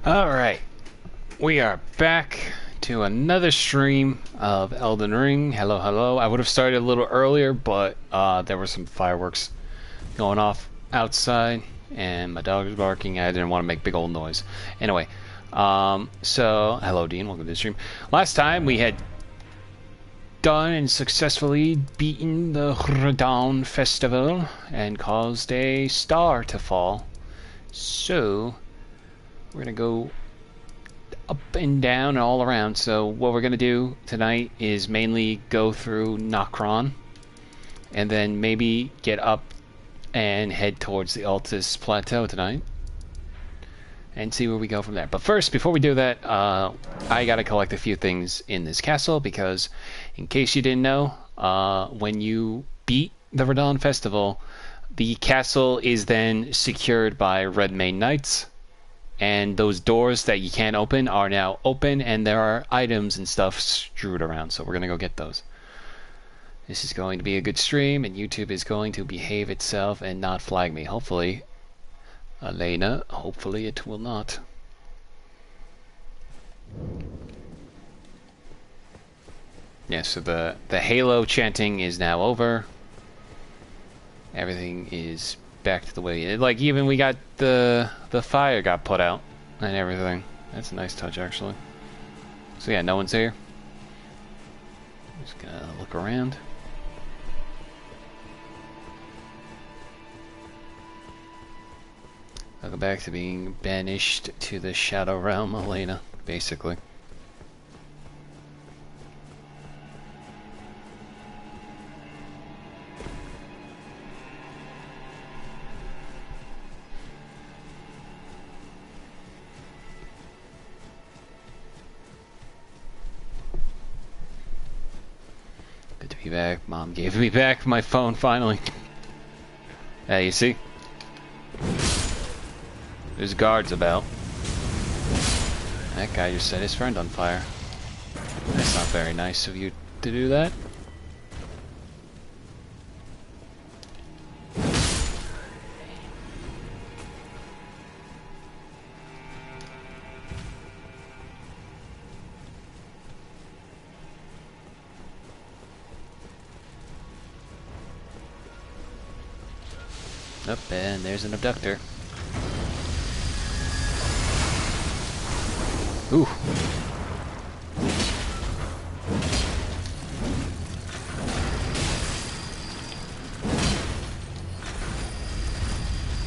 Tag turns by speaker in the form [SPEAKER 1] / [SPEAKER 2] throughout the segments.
[SPEAKER 1] Alright, we are back to another stream of Elden Ring. Hello, hello. I would have started a little earlier, but there were some fireworks going off outside, and my dog was barking. I didn't want to make big old noise. Anyway, so, hello Dean, welcome to the stream. Last time we had done and successfully beaten the Erdtree festival and caused a star to fall. So we're gonna go up and down and all around. So what we're gonna do tonight is mainly go through Nokron and then maybe get up and head towards the Altus Plateau tonight and see where we go from there. But first, before we do that, I gotta collect a few things in this castle because, in case you didn't know, when you beat the Erdtree Festival, the castle is then secured by Red Mane Knights, and those doors that you can't open are now open, and there are items and stuff strewed around, so we're gonna go get those. This is going to be a good stream, and YouTube is going to behave itself and not flag me. Hopefully, Elena, hopefully it will not. Yeah, so the Halo chanting is now over. Everything is back to the way, like, even we got the fire got put out and everything. That's a nice touch, actually. So yeah, no one's here. Just gonna look around. I'll go back to being banished to the Shadow Realm, Elena, basically. Good to be back. Mom gave me back my phone finally. Yeah, you see? There's guards about. That guy just set his friend on fire. That's not very nice of you to do that. Up, and there's an abductor. Ooh.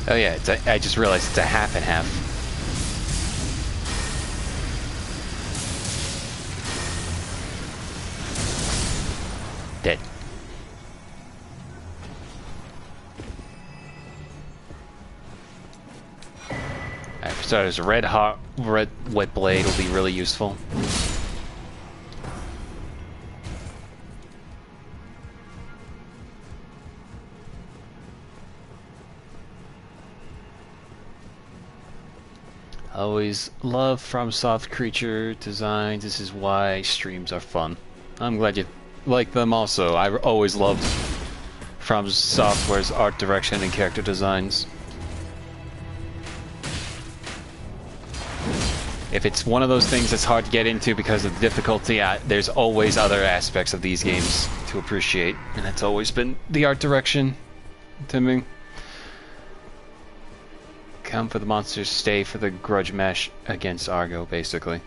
[SPEAKER 1] Oh yeah, I just realized it's a half and half. Dead. Alright, for starters, a red wet blade will be really useful. Always love FromSoft creature designs. This is why streams are fun. I'm glad you like them also. I always loved FromSoftware's art direction and character designs. If it's one of those things that's hard to get into because of the difficulty, there's always other aspects of these games to appreciate, and that's always been the art direction to me. Come for the monsters, stay for the grudge match against Argo, basically.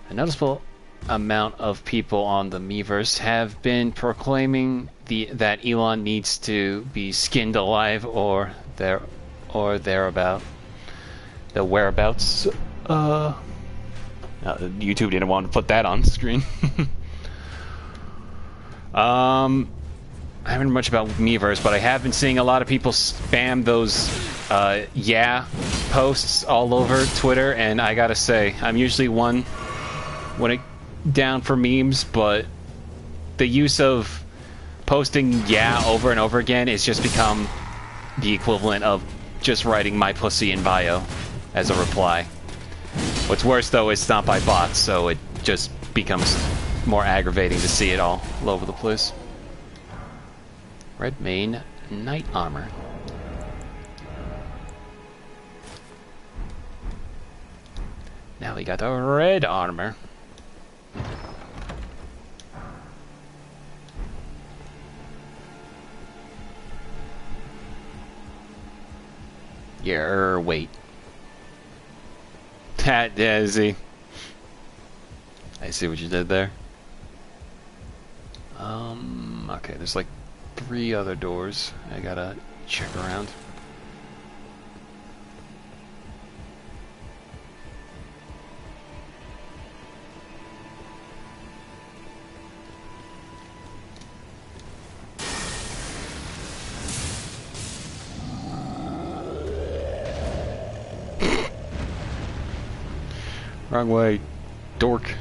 [SPEAKER 1] A noticeable amount of people on the Miiverse have been proclaiming that Elon needs to be skinned alive or thereabout. The whereabouts. YouTube didn't want to put that on screen. I haven't heard much about Miiverse, but I have been seeing a lot of people spam those yeah posts all over Twitter, and I gotta say, I'm usually one when it down for memes, but the use of posting yeah over and over again has just become the equivalent of just writing my pussy in bio as a reply. What's worse though is it's not by bots, so it just becomes more aggravating to see it all over the place. Red Mane Knight Armor. Now we got the red armor. Yeah, wait. That, yeah, see. I see what you did there. Okay, there's like 3 other doors. I gotta check around. Wrong way, dork.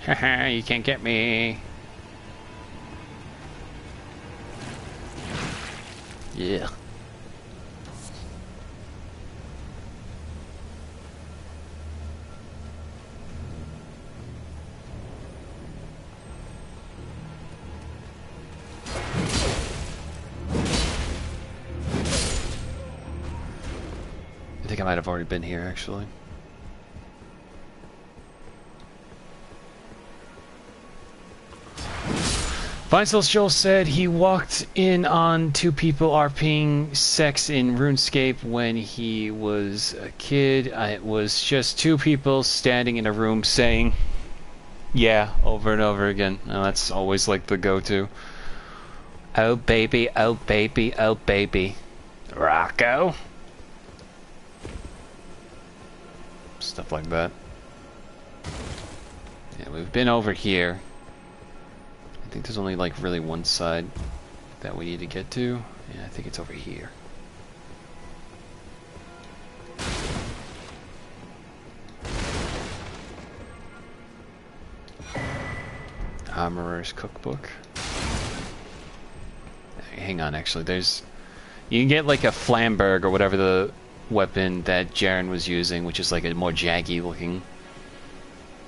[SPEAKER 1] Haha, you can't get me. Yeah. I think I might have already been here, actually. Fine Celestial said he walked in on 2 people RPing sex in RuneScape when he was a kid. It was just 2 people standing in a room saying, yeah, over and over again. And that's always like the go-to. Oh baby, oh baby, oh baby. Rocco? Stuff like that. Yeah, we've been over here. I think there's only like really one side that we need to get to. Yeah, I think it's over here. Armorer's Cookbook. Hang on, actually, there's... You can get like a Flamberg or whatever the weapon that Jaren was using, which is like a more jaggy looking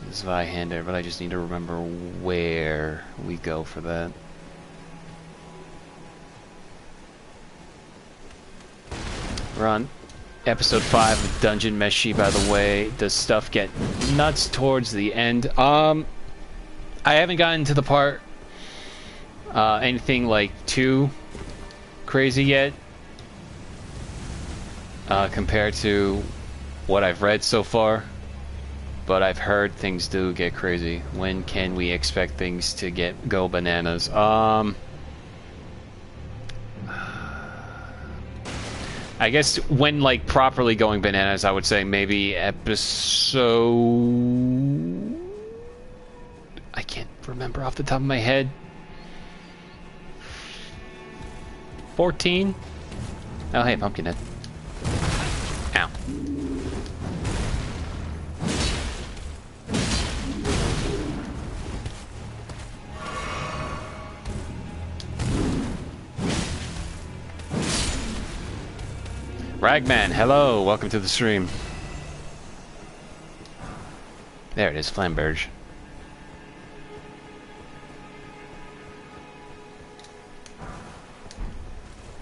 [SPEAKER 1] Zweihander, but I just need to remember where we go for that. We're on episode 5 of Dungeon Meshi, by the way. Does stuff get nuts towards the end? I haven't gotten to the part anything like too crazy yet compared to what I've read so far. But I've heard things do get crazy. When can we expect things to go bananas? I guess when like properly going bananas, I would say maybe episode... I can't remember off the top of my head. 14? Oh hey, Pumpkinhead. Ow. Ragman, hello, welcome to the stream. There it is, Flamberge.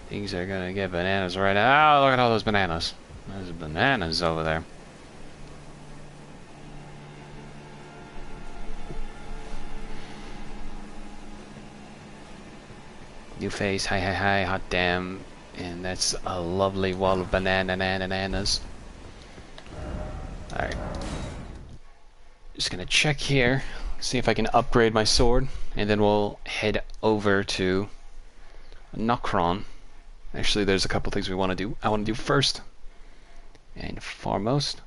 [SPEAKER 1] Things are gonna get bananas right now. Oh, look at all those bananas. There's bananas over there. New face, hi hi hi, hot damn. And that's a lovely wall of bananas. Alright. Just gonna check here, see if I can upgrade my sword, and then we'll head over to Nokron. Actually, there's a couple things we want to do. I want to do first and foremost.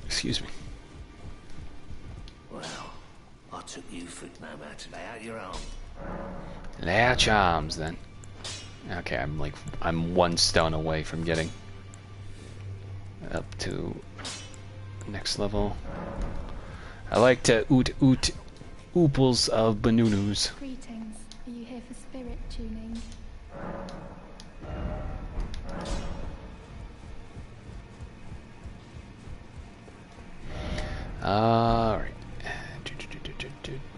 [SPEAKER 1] Excuse me.
[SPEAKER 2] Well, I took you for no matter lay out your arm.
[SPEAKER 1] Lay out your arms, then. Okay, I'm 1 stone away from getting up to next level. I like to oot ooples of banunus.
[SPEAKER 3] Greetings. Are you here for spirit tuning?
[SPEAKER 1] Alright.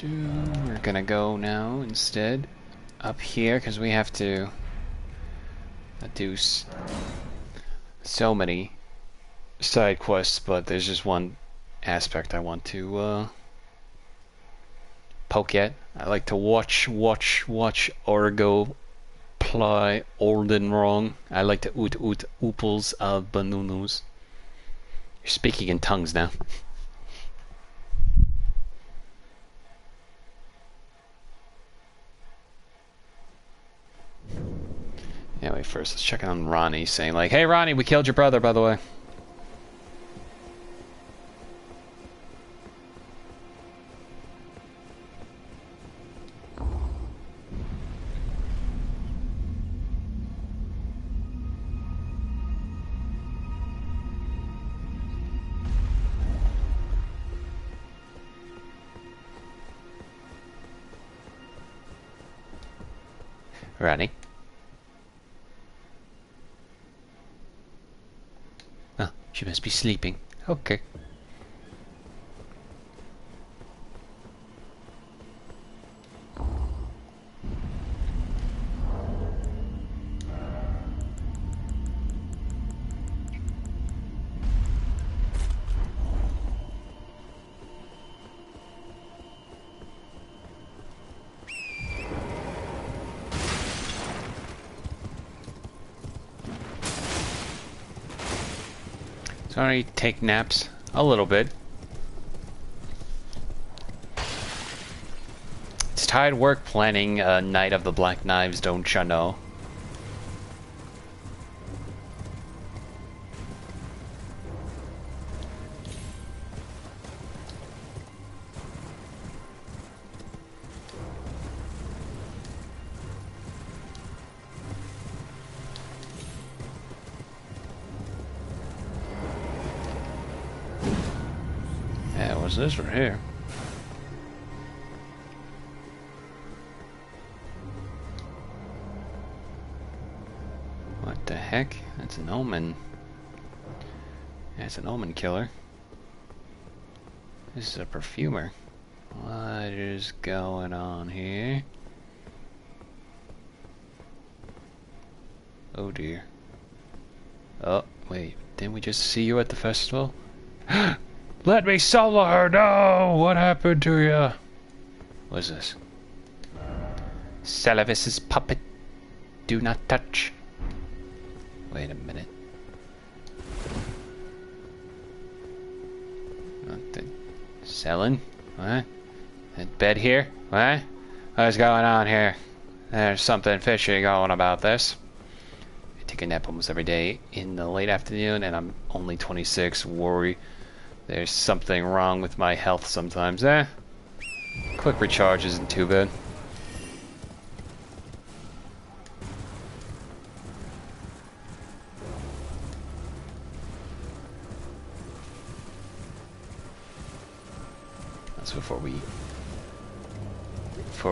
[SPEAKER 1] We're gonna go now instead up here because we have to do so many side quests, but there's just one aspect I want to poke at. I like to watch Orgo ply Elden wrong. I like to oot ooples of banunus. You're speaking in tongues now. Anyway, first let's check on Ronnie, saying like, "Hey Ronnie, we killed your brother, by the way." Ronnie. Oh, she must be sleeping. Okay. Sorry, take naps a little bit. It's tired work planning Night of the Black Knives, don't ya know? Yeah, what's this right here? What the heck? That's an omen. That's an omen killer. This is a perfumer. What is going on here? Oh dear. Oh, wait. Didn't we just see you at the festival? Let me solo her! No! What happened to you? What is this? Salavis's puppet. Do not touch. Wait a minute. Nothing. Selling? What? That bed here? What? What's going on here? There's something fishy going about this. I take a nap almost every day in the late afternoon, and I'm only 26. Worry. There's something wrong with my health sometimes. Quick recharge isn't too bad. That's before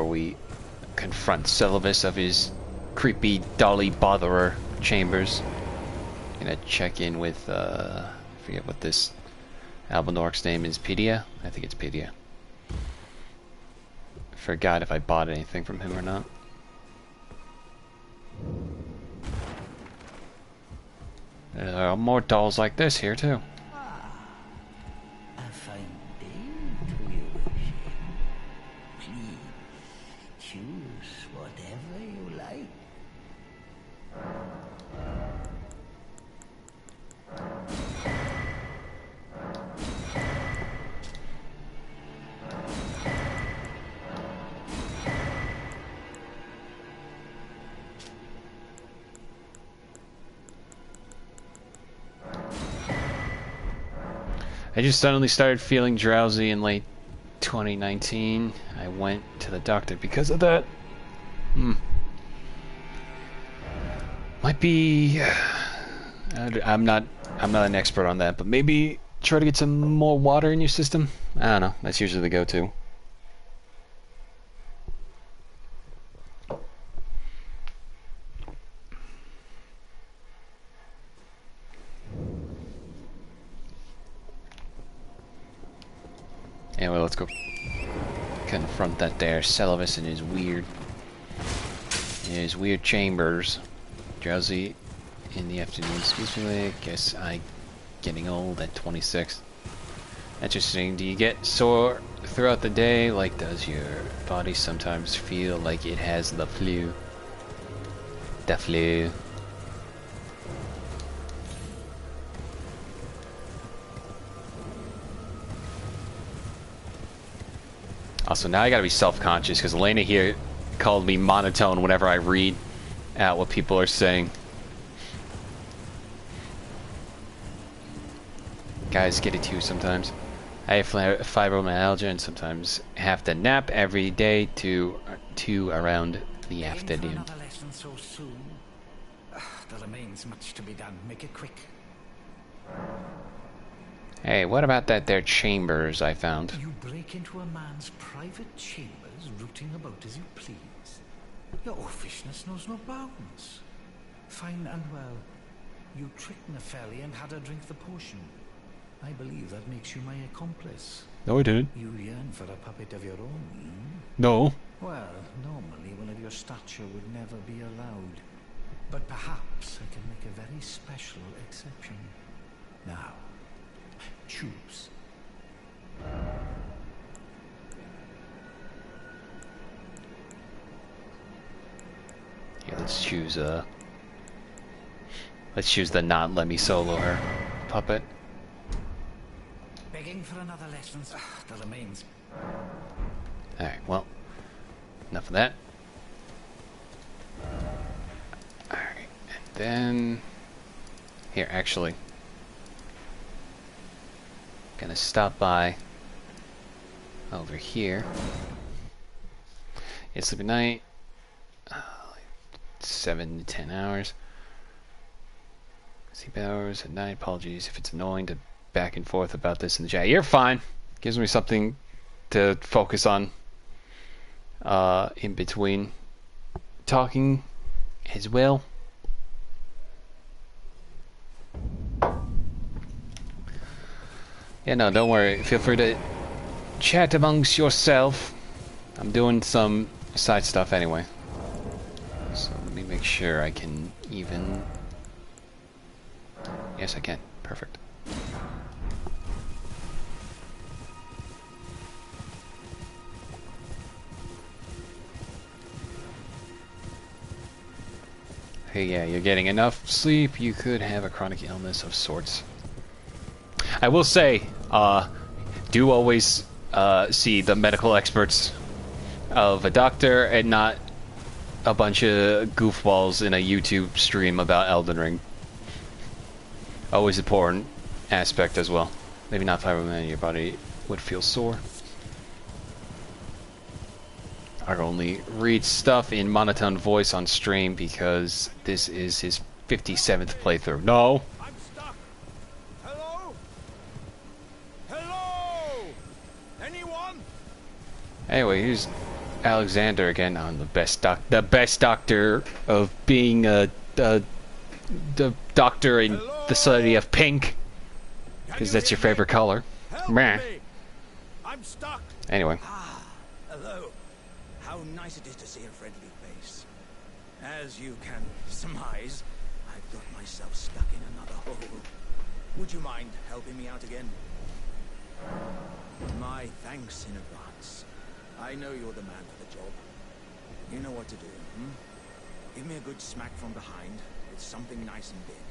[SPEAKER 1] we confront Sylvis of his creepy dolly botherer chambers. Gonna check in with I forget what this Albanorc's name is. Pedia? I think it's Pedia. Forgot if I bought anything from him or not. There are more dolls like this here too.
[SPEAKER 2] A fine day to you, please choose whatever you like.
[SPEAKER 1] I just suddenly started feeling drowsy in late 2019. I went to the doctor because of that. Might be. I'm not an expert on that, but maybe try to get some more water in your system. I don't know. That's usually the go-to. Anyway, let's go confront that there Celovus and his weird chambers. Drowsy in the afternoon. Excuse me, I guess I'm getting old at 26. Interesting. Do you get sore throughout the day? Like, does your body sometimes feel like it has the flu? The flu. Also, now I gotta be self-conscious because Elena here called me monotone whenever I read out what people are saying. Guys get it too sometimes. I have fibromyalgia and sometimes have to nap every day to around the afternoon.
[SPEAKER 4] Another lesson so soon? There remains much to be done. Make it quick.
[SPEAKER 1] Hey, what about that there chambers I found?
[SPEAKER 4] You break into a man's private chambers, rooting about as you please. Your offishness knows no bounds. Fine and well. You tricked Nepheli and had her drink the potion. I believe that makes you my accomplice.
[SPEAKER 1] No, I didn't.
[SPEAKER 4] You yearn for a puppet of your own?
[SPEAKER 1] No.
[SPEAKER 4] Well, normally one of your stature would never be allowed. But perhaps I can make a very special exception. Now, choose.
[SPEAKER 1] Yeah, let's choose the not let me solo her puppet.
[SPEAKER 4] Begging for another lesson. There remains.
[SPEAKER 1] Alright, well, enough of that. Alright, and then here, actually, gonna stop by over here. Yeah, sleep at night. Like 7 to 10 hours. Sleep hours at night. Apologies if it's annoying to back and forth about this in the chat. You're fine. Gives me something to focus on in between talking as well. Yeah, no, don't worry. Feel free to chat amongst yourself. I'm doing some side stuff anyway. So let me make sure I can even... Yes, I can. Perfect. Hey, yeah, you're getting enough sleep. You could have a chronic illness of sorts. I will say, do always see the medical experts of a doctor and not a bunch of goofballs in a YouTube stream about Elden Ring. Always important aspect as well. Maybe not fibromyalgia, your body would feel sore. I only read stuff in monotone voice on stream because this is his 57th playthrough. No!
[SPEAKER 5] I'm stuck! Hello? Hello? Anyone?
[SPEAKER 1] Anyway, here's Alexander again. I'm the best doctor of being the doctor in the study of pink. Because that's your favorite color.
[SPEAKER 5] Help
[SPEAKER 1] Meh.
[SPEAKER 5] me! I'm stuck!
[SPEAKER 1] Anyway.
[SPEAKER 5] Hello. How nice it is to see a friendly face. As you can surmise, I've got myself stuck in another hole. Would you mind helping me out again? My thanks in advance. I know you're the man for the job. You know what to do, hmm? Give me a good smack from behind with something nice and big.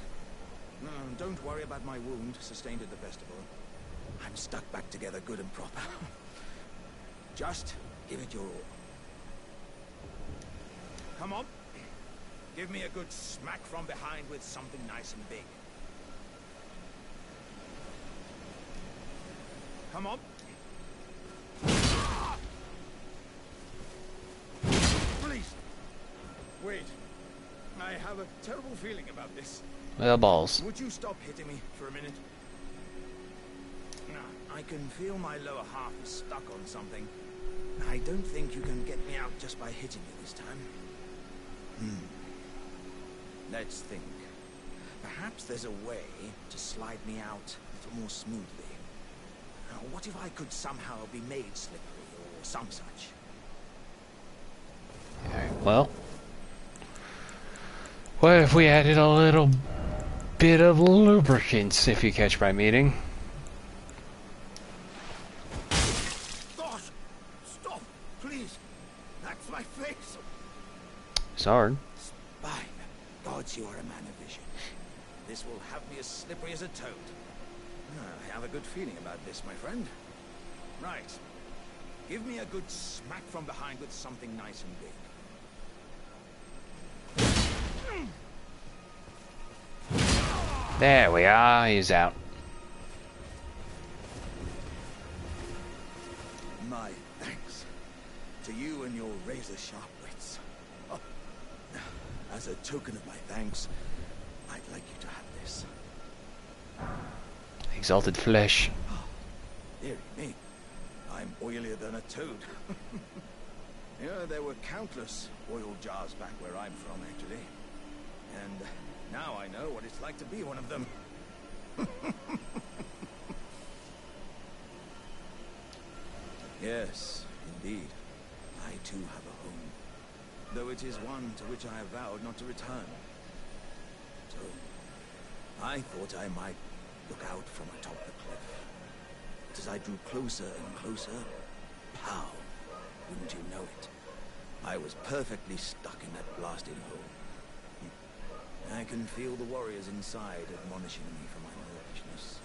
[SPEAKER 5] No, don't worry about my wound sustained at the festival. I'm stuck back together good and proper. Just give it your all. Come on. Give me a good smack from behind with something nice and big. Come on. Please. Wait. I have a terrible feeling about this.
[SPEAKER 1] Well, balls.
[SPEAKER 5] Would you stop hitting me for a minute? I can feel my lower half is stuck on something. I don't think you can get me out just by hitting me this time. Let's think. Perhaps there's a way to slide me out a little more smoothly. What if I could somehow be made slippery or some such?
[SPEAKER 1] Alright, well. What if we added a little bit of lubricants, if you catch my meaning?
[SPEAKER 5] God! Stop! Please! That's my face!
[SPEAKER 1] Sorry.
[SPEAKER 5] Fine. Gods, you are a man of vision. This will have me as slippery as a toad. I have a good feeling about this, my friend. Right. Give me a good smack from behind with something nice and big.
[SPEAKER 1] There we are, he's out.
[SPEAKER 5] My thanks to you and your razor-sharp wits. Oh. As a token of my thanks, I'd like you to have this.
[SPEAKER 1] Exalted flesh.
[SPEAKER 5] Dear me, I'm oilier than a toad. You know, there were countless oil jars back where I'm from, actually. And now I know what it's like to be one of them. Yes, indeed. I too have a home. Though it is one to which I have vowed not to return. So, I thought I might look out from atop the cliff. But as I drew closer and closer, pow! Wouldn't you know it? I was perfectly stuck in that blasted hole. I can feel the warriors inside admonishing me for my nervousness.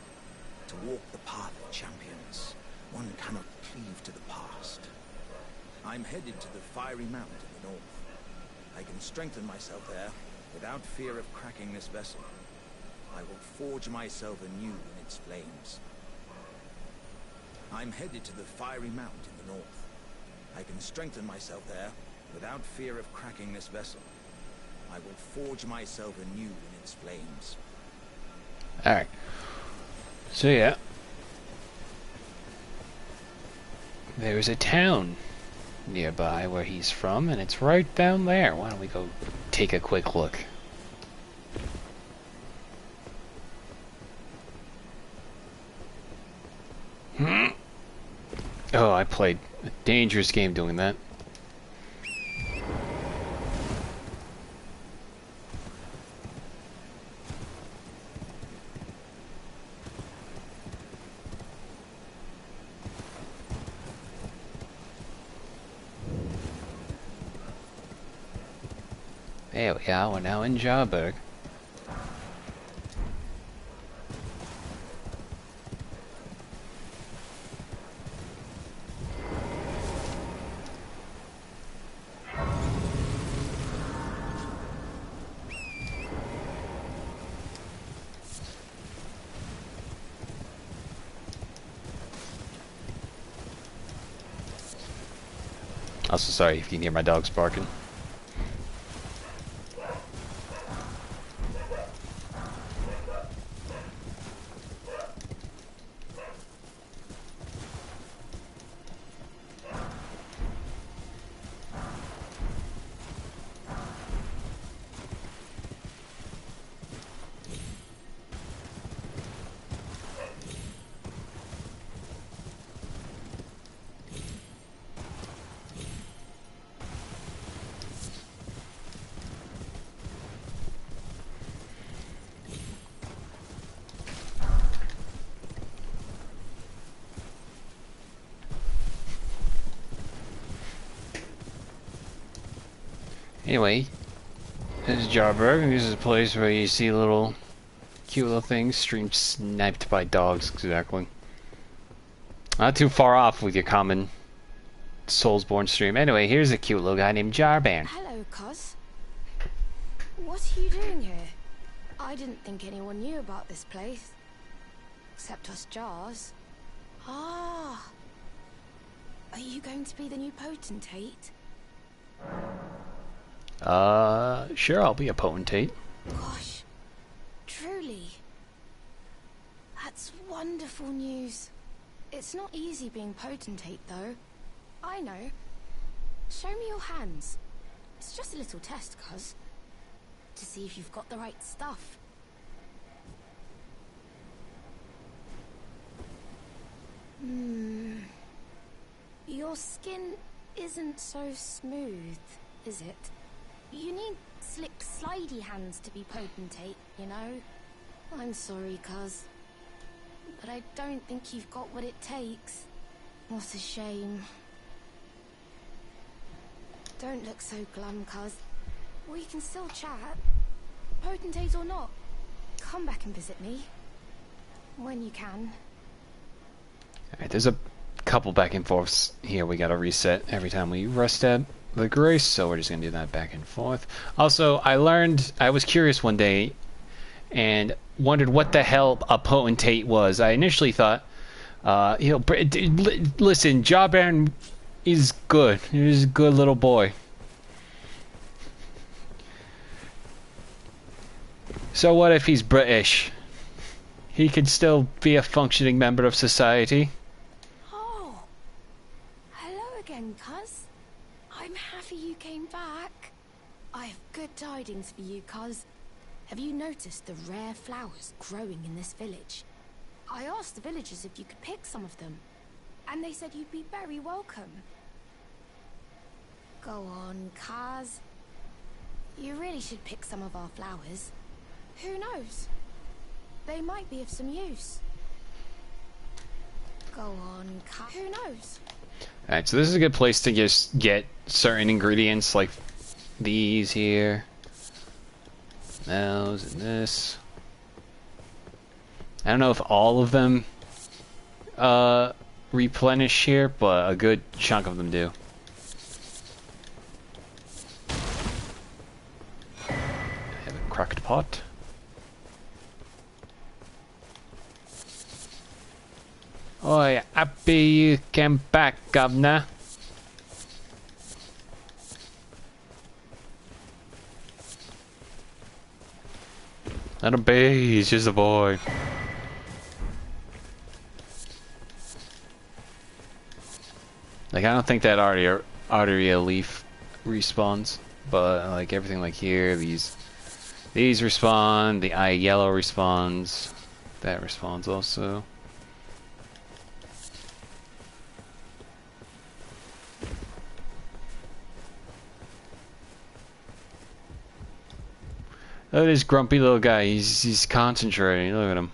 [SPEAKER 5] To walk the path of champions, one cannot cleave to the past. I'm headed to the fiery mountain in the north. I can strengthen myself there without fear of cracking this vessel. I will forge myself anew in its flames. I'm headed to the fiery mountain in the north. I can strengthen myself there without fear of cracking this vessel. I will forge myself anew in its flames.
[SPEAKER 1] Alright. So yeah. There's a town nearby where he's from, and it's right down there. Why don't we go take a quick look? Oh, I played a dangerous game doing that. There we are, we're now in Jarberg. Also sorry if you can hear my dogs barking. Anyway, this is Jarberg. This is a place where you see little, cute little things stream sniped by dogs, exactly. Not too far off with your common Soulsborne stream. Anyway, here's a cute little guy named Jarban.
[SPEAKER 6] Hello, Cos. What are you doing here? I didn't think anyone knew about this place. Except us Jars. Ah. Are you going to be the new potentate?
[SPEAKER 1] Sure, I'll be a potentate.
[SPEAKER 6] Gosh. Truly. That's wonderful news. It's not easy being potentate, though. I know. Show me your hands. It's just a little test, Cos. To see if you've got the right stuff. Your skin isn't so smooth, is it? You need slick, slidey hands to be potentate, you know? I'm sorry, cuz. But I don't think you've got what it takes. What a shame. Don't look so glum, cuz. We can still chat. Potentate or not, come back and visit me. When you can.
[SPEAKER 1] Alright, there's a couple back and forths here we gotta reset every time we rest at the grace, so we're just gonna do that back and forth. Also, I was curious one day and wondered what the hell a potentate was. I initially thought, listen, Jawbone is good. He's a good little boy. So what if he's British? He could still be a functioning member of society.
[SPEAKER 6] Oh, hello again, cuz. I'm happy you came back. I have good tidings for you, cuz. Have you noticed the rare flowers growing in this village? I asked the villagers if you could pick some of them, and they said you'd be very welcome. Go on, cuz. You really should pick some of our flowers. Who knows? They might be of some use. Go on, cuz. Who knows?
[SPEAKER 1] Alright, so this is a good place to just get certain ingredients like these here. Those and this. I don't know if all of them replenish here, but a good chunk of them do. I have a cracked pot. Oi, happy you came back, governor. Let him be, he's just a boy. Like, I don't think that artery leaf respawns, but like everything like here, these respawn, the eye yellow respawns, that respawns also. Look at this grumpy little guy. He's concentrating. Look at him.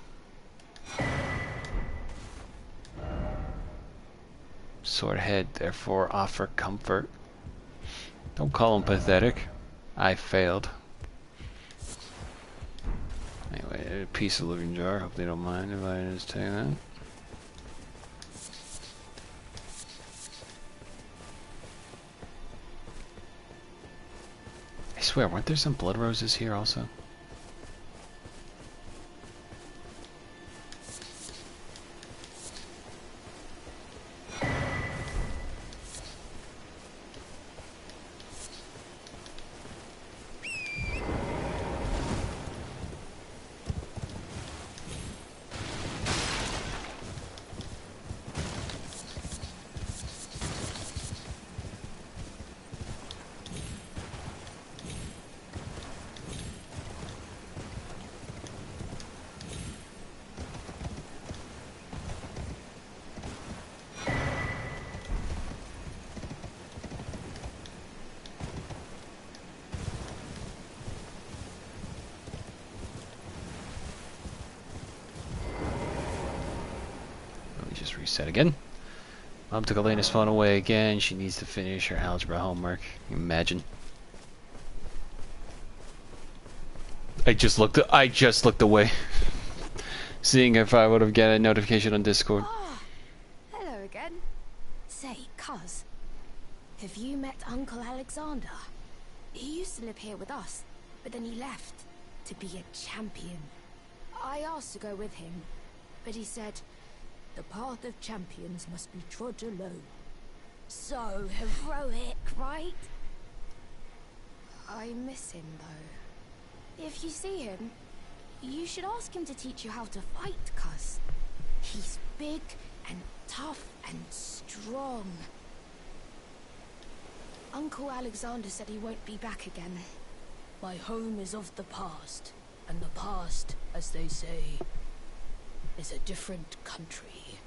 [SPEAKER 1] Sword head, therefore offer comfort. Don't call him pathetic. I failed. Anyway, a piece of living jar. Hope they don't mind if I just take that. I swear, weren't there some blood roses here also? Reset again. Mom took Elena's phone away again. She needs to finish her algebra homework. Imagine. I just looked away, seeing if I would have get a notification on Discord.
[SPEAKER 6] Oh, hello again. Say, cuz, have you met Uncle Alexander? He used to live here with us, but then he left to be a champion. I asked to go with him, but he said, "The path of champions must be trod alone." So heroic, right? I miss him, though. If you see him, you should ask him to teach you how to fight, cuz. He's big and tough and strong. Uncle Alexander said he won't be back again.
[SPEAKER 7] My home is of the past, and the past, as they say, is a different country.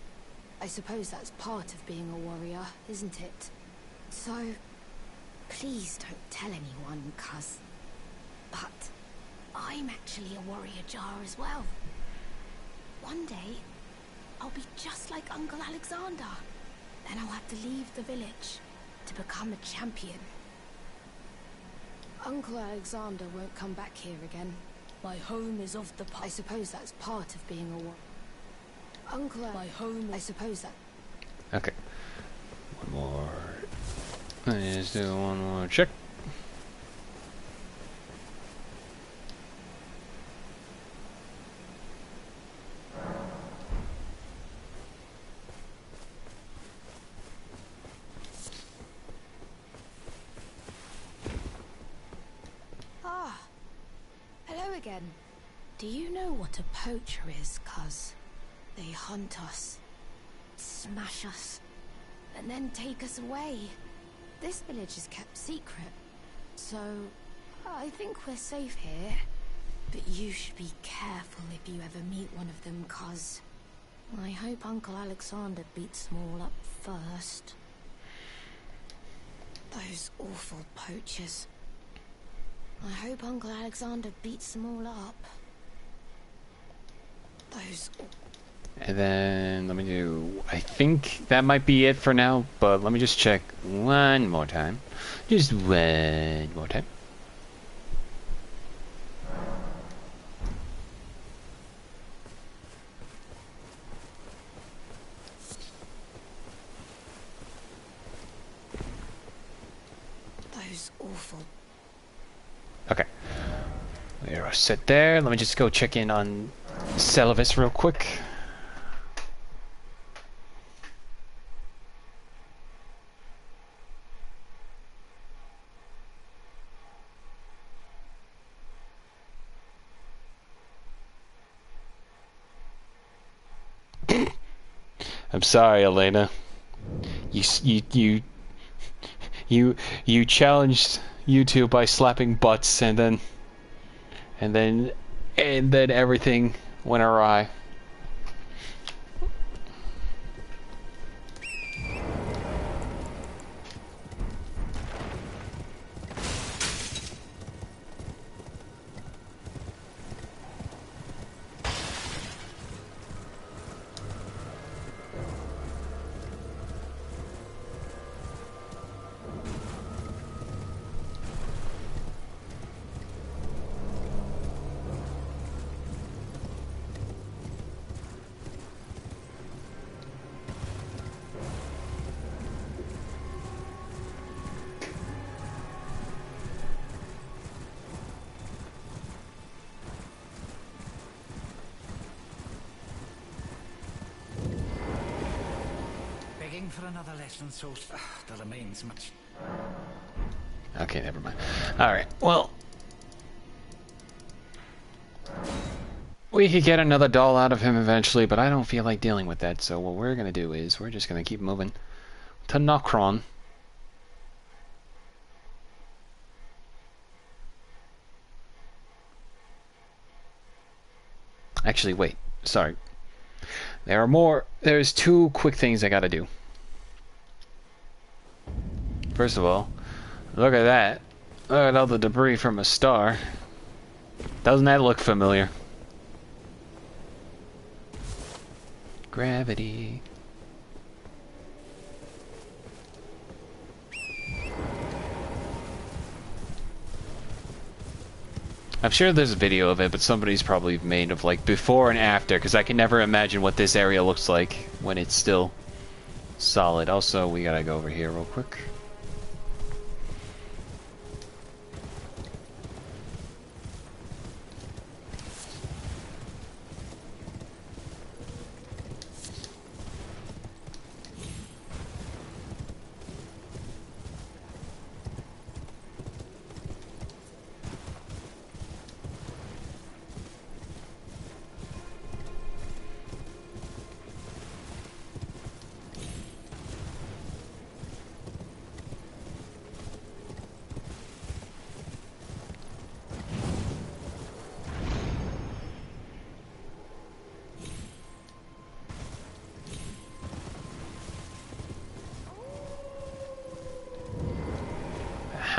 [SPEAKER 6] I suppose that's part of being a warrior, isn't it? So, please don't tell anyone, cuz... But I'm actually a warrior jar as well. One day, I'll be just like Uncle Alexander. Then I'll have to leave the village to become a champion. Uncle Alexander won't come back here again.
[SPEAKER 7] My home is of the past.
[SPEAKER 6] I suppose that's part of being a warrior.
[SPEAKER 7] My home.
[SPEAKER 6] I suppose that...
[SPEAKER 1] Okay. One more. Let's do one more check.
[SPEAKER 6] Ah. Hello again. Do you know what a poacher is, cuz? They hunt us, smash us, and then take us away. This village is kept secret, so I think we're safe here. But you should be careful if you ever meet one of them, cuz I hope Uncle Alexander beats them all up first. Those awful poachers. I hope Uncle Alexander beats them all up. Those...
[SPEAKER 1] And then let me do, I think that might be it for now, but let me just check one more time. Just one more time.
[SPEAKER 6] Those awful...
[SPEAKER 1] Okay. We're set there. Let me just go check in on Celavis real quick. I'm sorry, Elena. You challenged YouTube by slapping butts, and then everything went awry.
[SPEAKER 4] Begging for another lesson, so there remains much.
[SPEAKER 1] Okay, never mind. Alright, well, we could get another doll out of him eventually, but I don't feel like dealing with that, so what we're gonna do is we're just gonna keep moving to Nokron. Actually, wait, sorry. There's two quick things I gotta do. First of all, look at that. Look at all the debris from a star. Doesn't that look familiar? Gravity. I'm sure there's a video of it, but somebody's probably made of like before and after, because I can never imagine what this area looks like when it's still solid. Also, we gotta go over here real quick.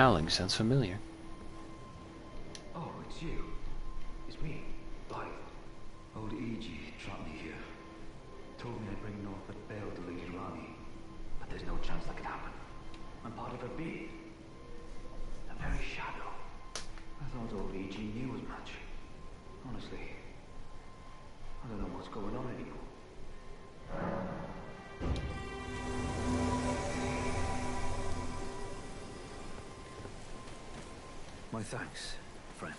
[SPEAKER 1] howling sounds familiar.
[SPEAKER 8] Oh, it's you. It's me, Blythe. Old E.G. trapped me here. Told me I'd bring naught but bale to Lady Rani. But there's no chance that could happen. I'm part of her being. The very shadow. I thought old E.G. knew as much. Honestly, I don't know what's going on anymore.
[SPEAKER 5] My thanks, friend.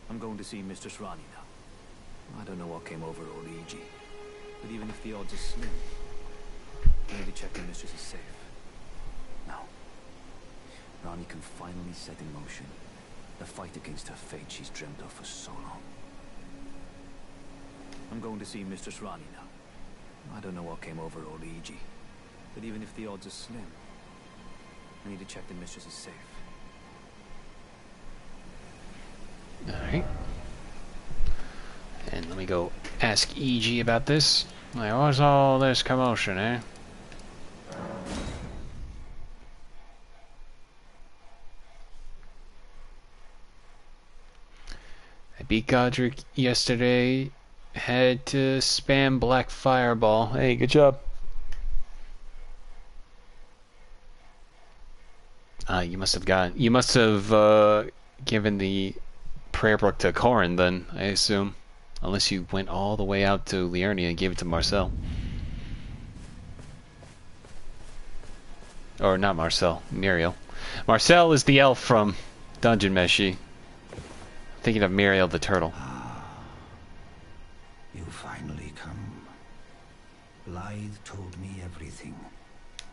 [SPEAKER 5] I'm going to see Mistress Rani now. I don't know what came over old E.G., but even if the odds are slim, I need to check the Mistress is safe. Now, Rani can finally set in motion the fight against her fate she's dreamt of for so long. I'm going to see Mistress Rani now. I don't know what came over old E.G., but even if the odds are slim, I need to check the Mistress is safe.
[SPEAKER 1] Alright. And let me go ask E.G. about this. Like, what's all this commotion, eh? I beat Godric yesterday. Had to spam Black Fireball. Hey, good job. You must have given the prayer book to Corrin then, I assume. Unless you went all the way out to Liurnia and gave it to Marcel. Or not Marcel, Muriel. Marcel is the elf from Dungeon Meshi. Thinking of Muriel the turtle.
[SPEAKER 9] You finally come. Blythe told me everything.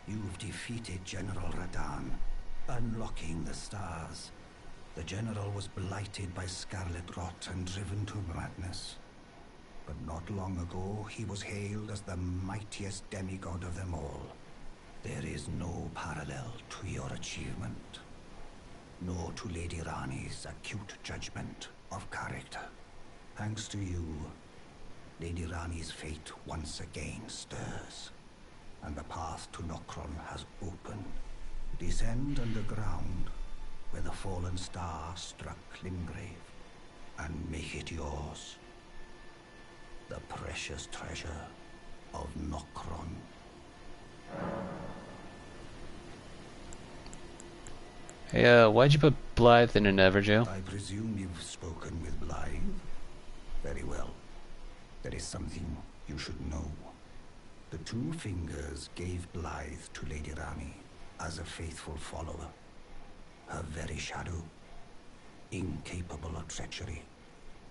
[SPEAKER 9] You've defeated General Radan, unlocking the stars. The General was blighted by scarlet rot and driven to madness. But not long ago, he was hailed as the mightiest demigod of them all. There is no parallel to your achievement, nor to Lady Rani's acute judgment of character. Thanks to you, Lady Rani's fate once again stirs, and the path to Nokron has opened. Descend underground, where the fallen star struck Limgrave, and make it yours. The precious treasure of Nokron.
[SPEAKER 1] Hey, why'd you put Blythe in an Everjail?
[SPEAKER 9] I presume you've spoken with Blythe? Very well. There is something you should know. The Two Fingers gave Blythe to Lady Rani as a faithful follower. Her very shadow, incapable of treachery.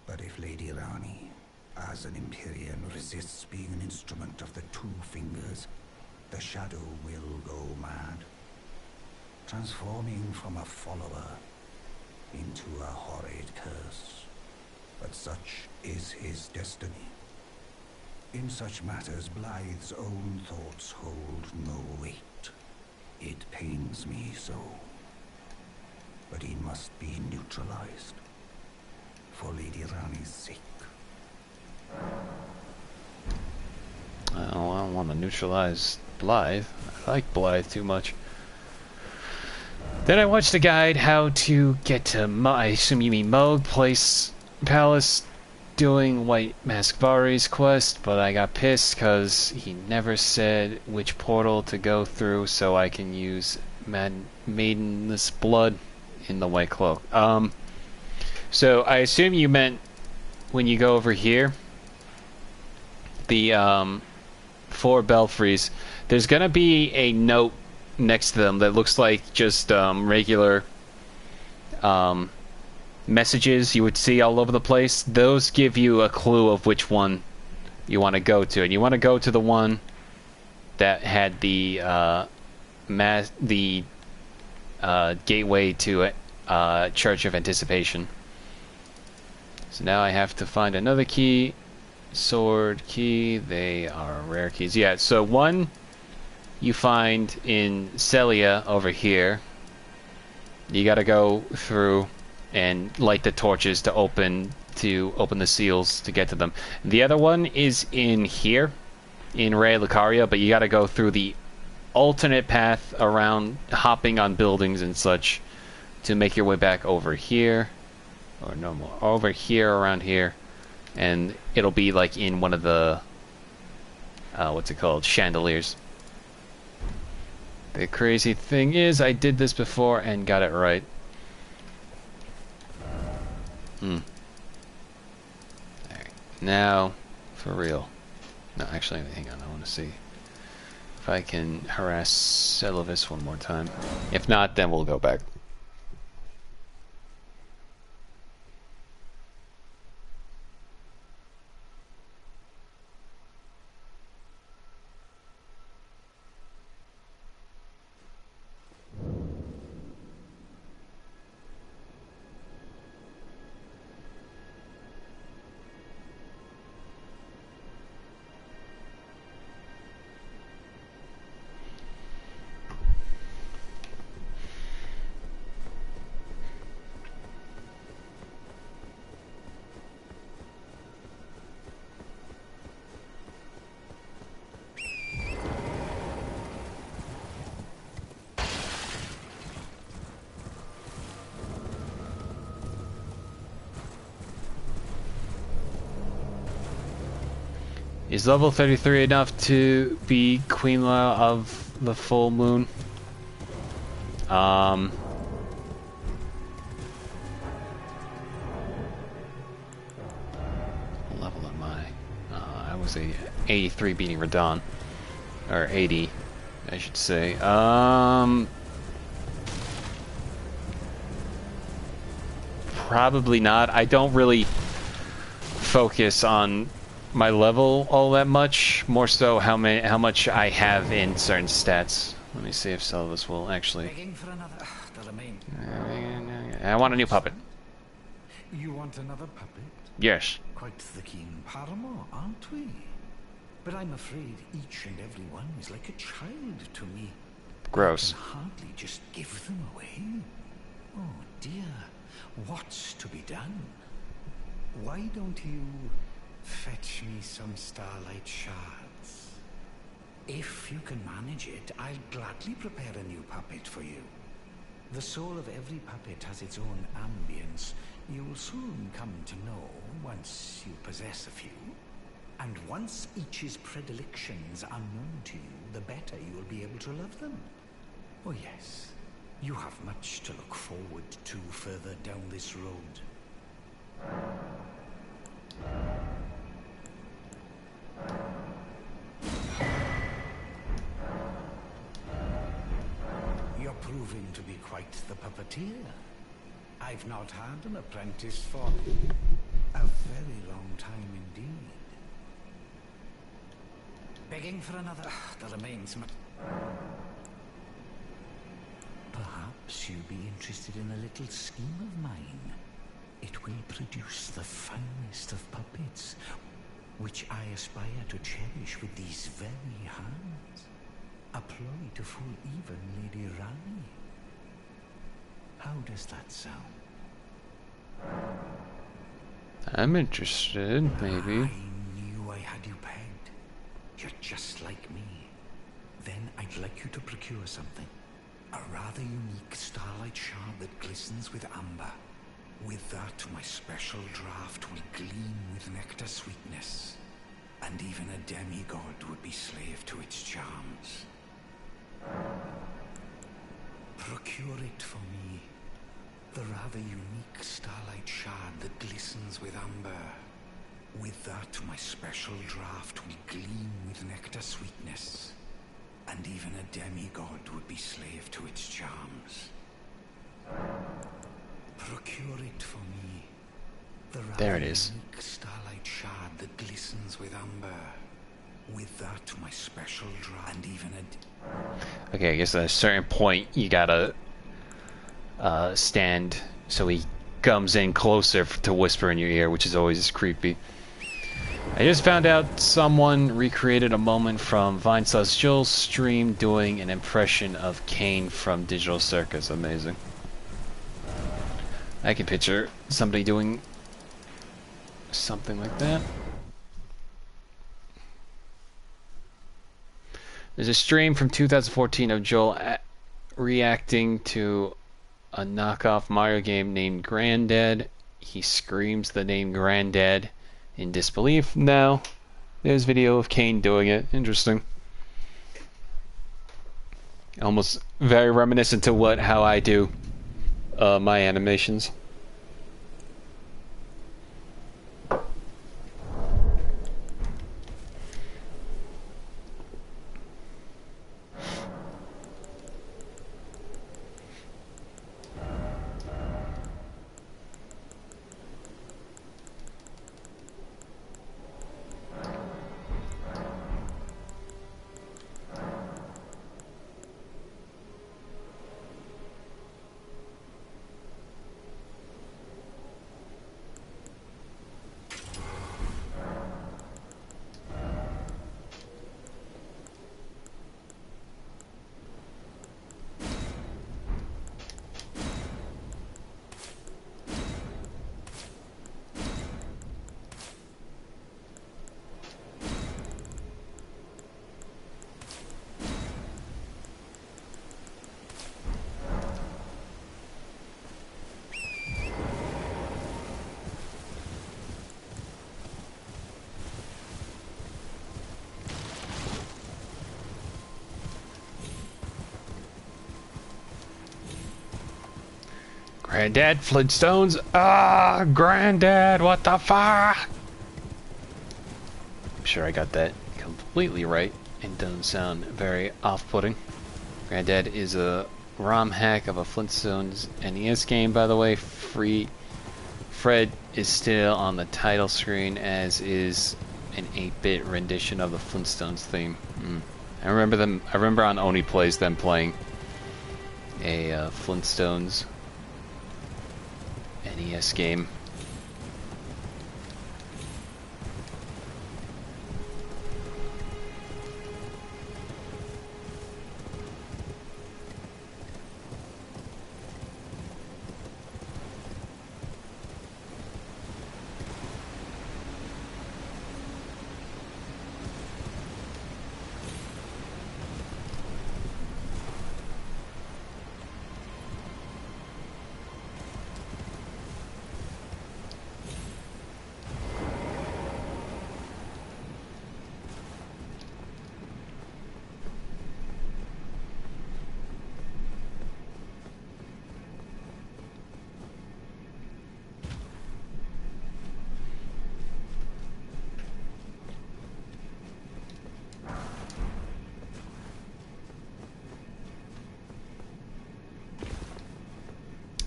[SPEAKER 9] But if Lady Rani, as an Empyrean, resists being an instrument of the Two Fingers, the shadow will go mad, transforming from a follower into a horrid curse. But such is his destiny. In such matters, Blythe's own thoughts hold no weight. It pains me so. But he must be neutralized, for Lady Rani's sake.
[SPEAKER 1] Oh, I don't want to neutralize Blythe. I like Blythe too much. Then I watched the guide how to get to I assume you mean Moog Palace, doing White Mask Vari's quest, but I got pissed because he never said which portal to go through so I can use Maidenless Blood in the White Cloak. So I assume you meant when you go over here, the 4 belfries, there's gonna be a note next to them that looks like just regular messages you would see all over the place. Those give you a clue of which one you want to go to, and you want to go to the one that had the gateway to Church of Anticipation. So now I have to find another key. Sword key, they are rare keys. Yeah, so one you find in Celia over here. You gotta go through and light the torches to open the seals to get to them. The other one is in here, in Rea Lucaria, but you gotta go through the alternate path around hopping on buildings and such to make your way back over here, or no more, over here, around here, and it'll be like in one of the what's it called, chandeliers. The crazy thing is I did this before and got it right. Alright, now for real. No, actually, hang on, I want to see if I can harass Celavis one more time. If not, then we'll go back. Is level 33 enough to be Queen Law of the Full Moon? What level am I? I was a 83 beating Radon. Or 80, I should say. Probably not. I don't really focus on my level all that much, more so how much I have in certain stats. Let me see if Celavis will actually. I want a new puppet.
[SPEAKER 4] You want another puppet?
[SPEAKER 1] Yes.
[SPEAKER 4] Quite the keen paramour, aren't we? But I'm afraid each and every one is like a child to me.
[SPEAKER 1] Gross.
[SPEAKER 4] I can hardly just give them away. Oh dear, what's to be done? Why don't you fetch me some starlight shards? If you can manage it, I'll gladly prepare a new puppet for you. The soul of every puppet has its own ambience. You'll soon come to know once you possess a few. And once each's predilections are known to you, the better you'll be able to love them. Oh yes, you have much to look forward to further down this road. You're proving to be quite the puppeteer. I've not had an apprentice for a very long time indeed. Begging for another. There remains much. Perhaps you'd be interested in a little scheme of mine. It will produce the finest of puppets, which I aspire to cherish with these very hands. A ploy to fool even Lady Rani. How does that sound?
[SPEAKER 1] I'm interested, maybe.
[SPEAKER 4] I knew I had you pegged. You're just like me. Then I'd like you to procure something. A rather unique starlight shard that glistens with amber. With that, my special draft will gleam with nectar sweetness. And even a demigod would be slave to its charms. Procure it for me. The rather unique starlight shard that glistens with amber. With that, my special draft will gleam with nectar sweetness. And even a demigod would be slave to its charms. Procure it for me. The
[SPEAKER 1] There it is.
[SPEAKER 4] unique starlight shard that glistens with amber. With that, my special draft, and even a...
[SPEAKER 1] Okay, I guess at a certain point you gotta stand so he comes in closer to whisper in your ear, which is always creepy. I just found out someone recreated a moment from Vinesauce Joel's stream doing an impression of Kane from Digital Circus. Amazing. I can picture somebody doing something like that. There's a stream from 2014 of Joel reacting to a knockoff Mario game named Granddad. He screams the name Granddad in disbelief. Now, there's video of Kane doing it. Interesting. Almost very reminiscent to how I do my animations. Granddad, Flintstones. Ah, Granddad, what the fuck? I'm sure I got that completely right and doesn't sound very off-putting. Granddad is a ROM hack of a Flintstones NES game, by the way. Free. Fred is still on the title screen, as is an 8-bit rendition of the Flintstones theme. I remember on Oni Plays them playing a Flintstones NES game.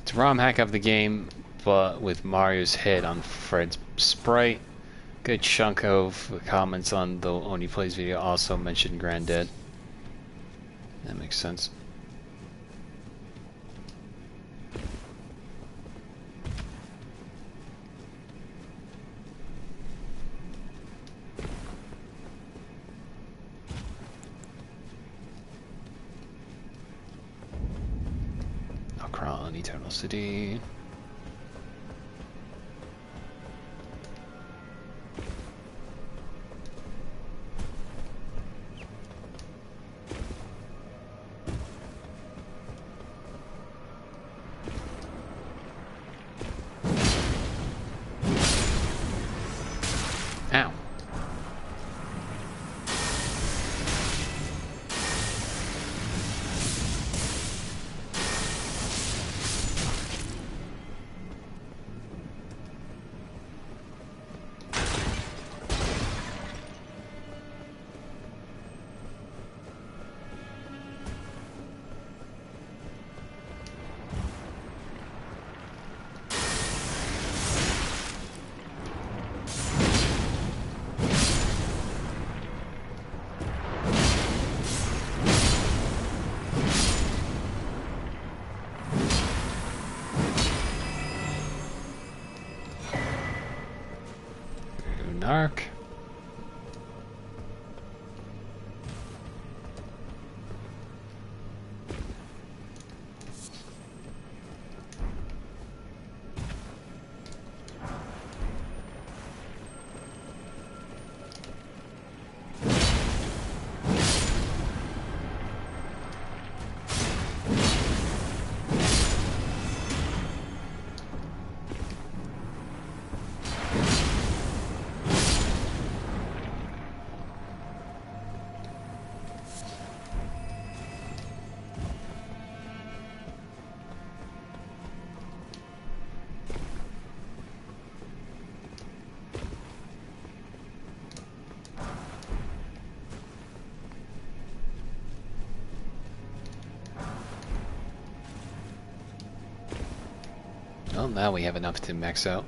[SPEAKER 1] It's a ROM hack of the game, but with Mario's head on Fred's sprite. Good chunk of the comments on the Oni Plays video also mentioned Granddad. That makes sense. Akron, Eternal City. Ow. Narc. Well, now we have enough to max out.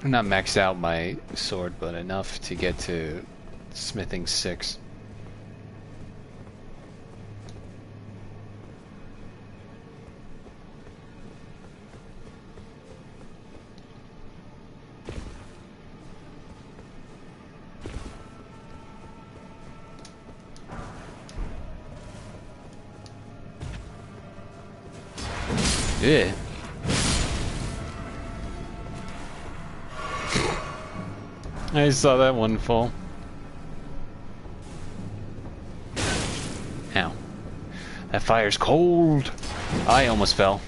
[SPEAKER 1] Not max out my sword, but enough to get to smithing 6. Yeah. I saw that one fall. Ow. That fire's cold. I almost fell.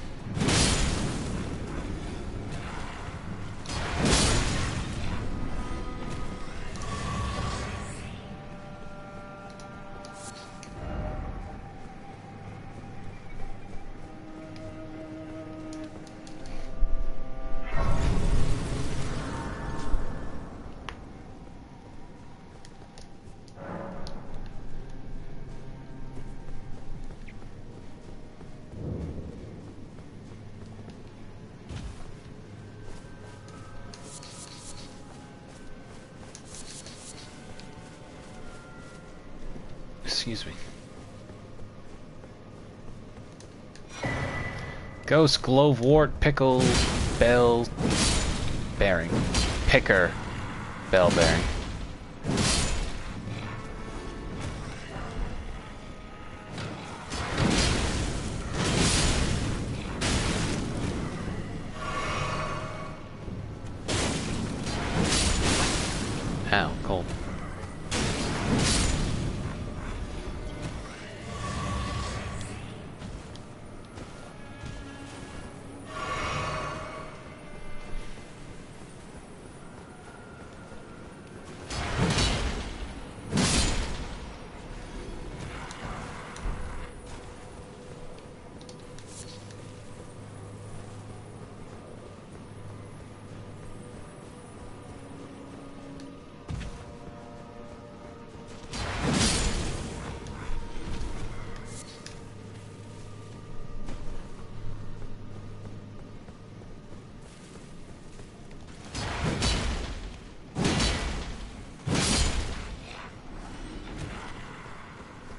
[SPEAKER 1] Excuse me. Ghost, glowwort, pickle, bell, bearing. Picker, bell bearing. Ow, cold.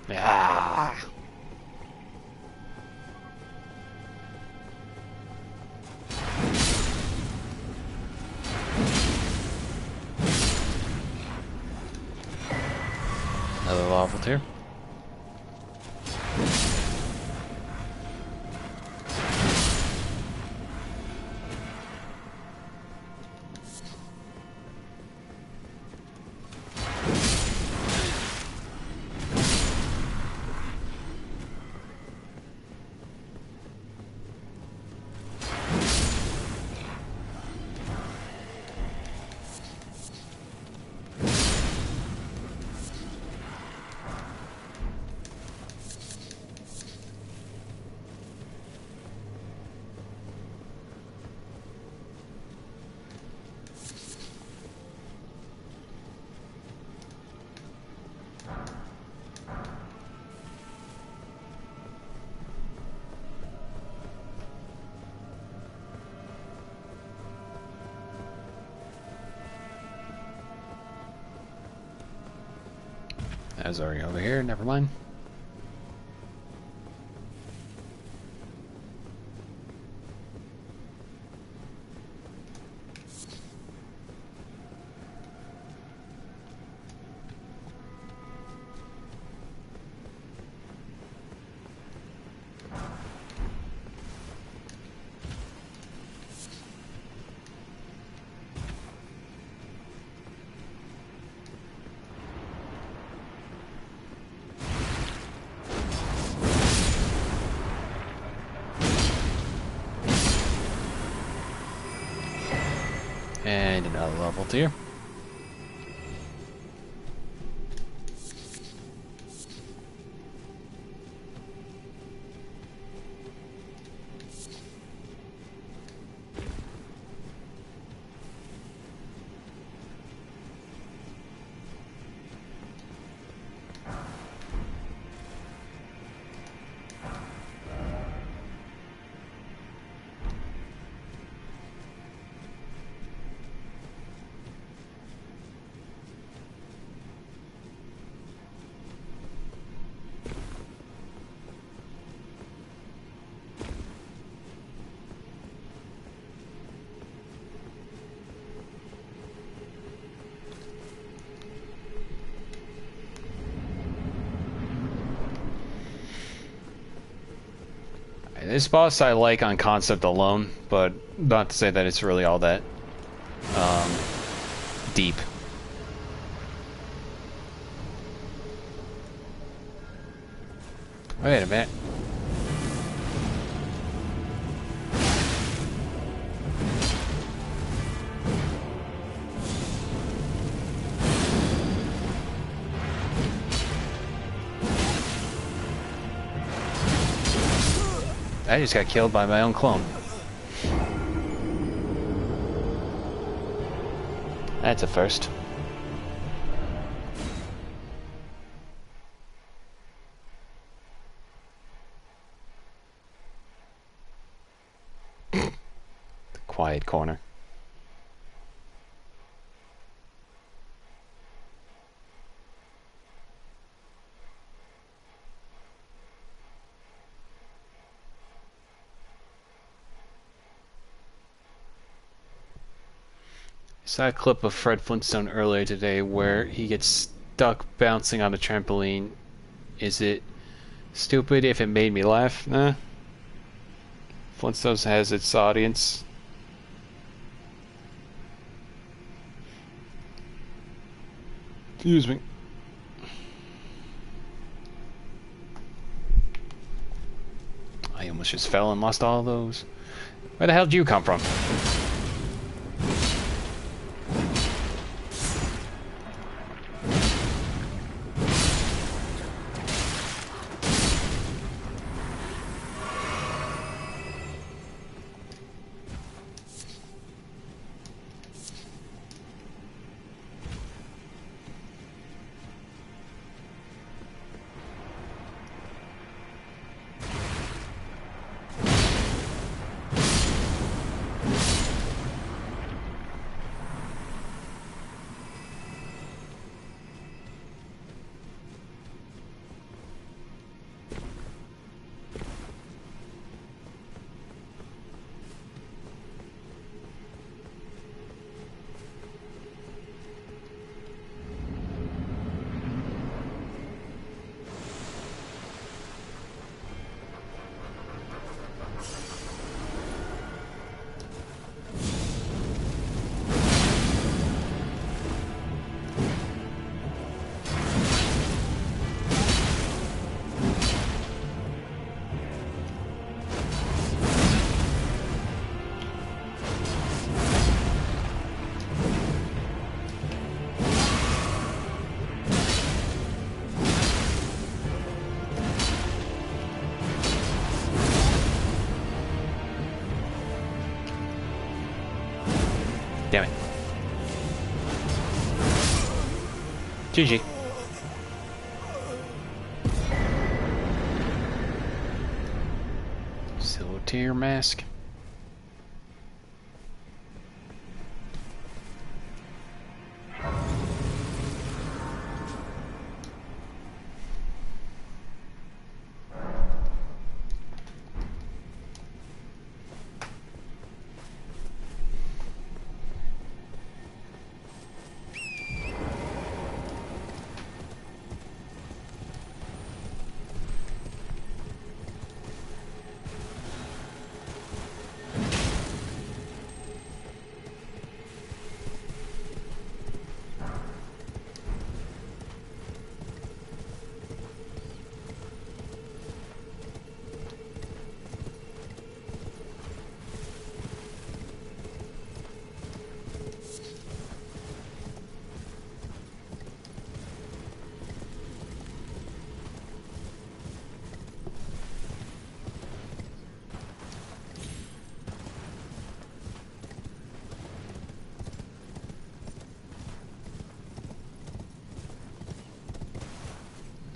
[SPEAKER 1] Ah. Another lava tier. That was already over here, never mind. And another level tier. This boss I like on concept alone, but not to say that it's really all that deep. Wait a minute. I just got killed by my own clone. That's a first. The quiet corner. I saw a clip of Fred Flintstone earlier today where he gets stuck bouncing on a trampoline. Is it stupid if it made me laugh? Nah. Flintstones has its audience. Excuse me. I almost just fell and lost all those. Where the hell did you come from? Damn it. GG. Silver tier mask.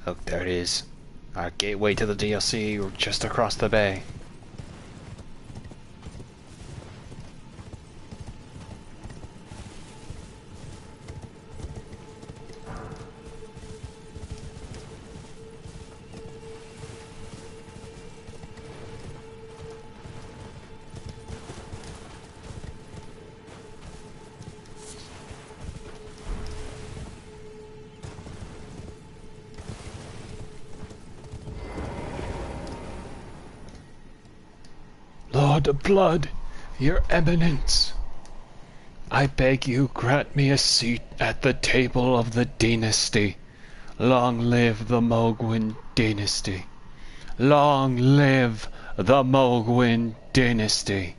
[SPEAKER 1] Oh, there it is. Our gateway to the DLC, we're just across the bay. God of Blood, Your Eminence, I beg you grant me a seat at the table of the dynasty. Long live the Mogwin dynasty. Long live the Mogwin dynasty.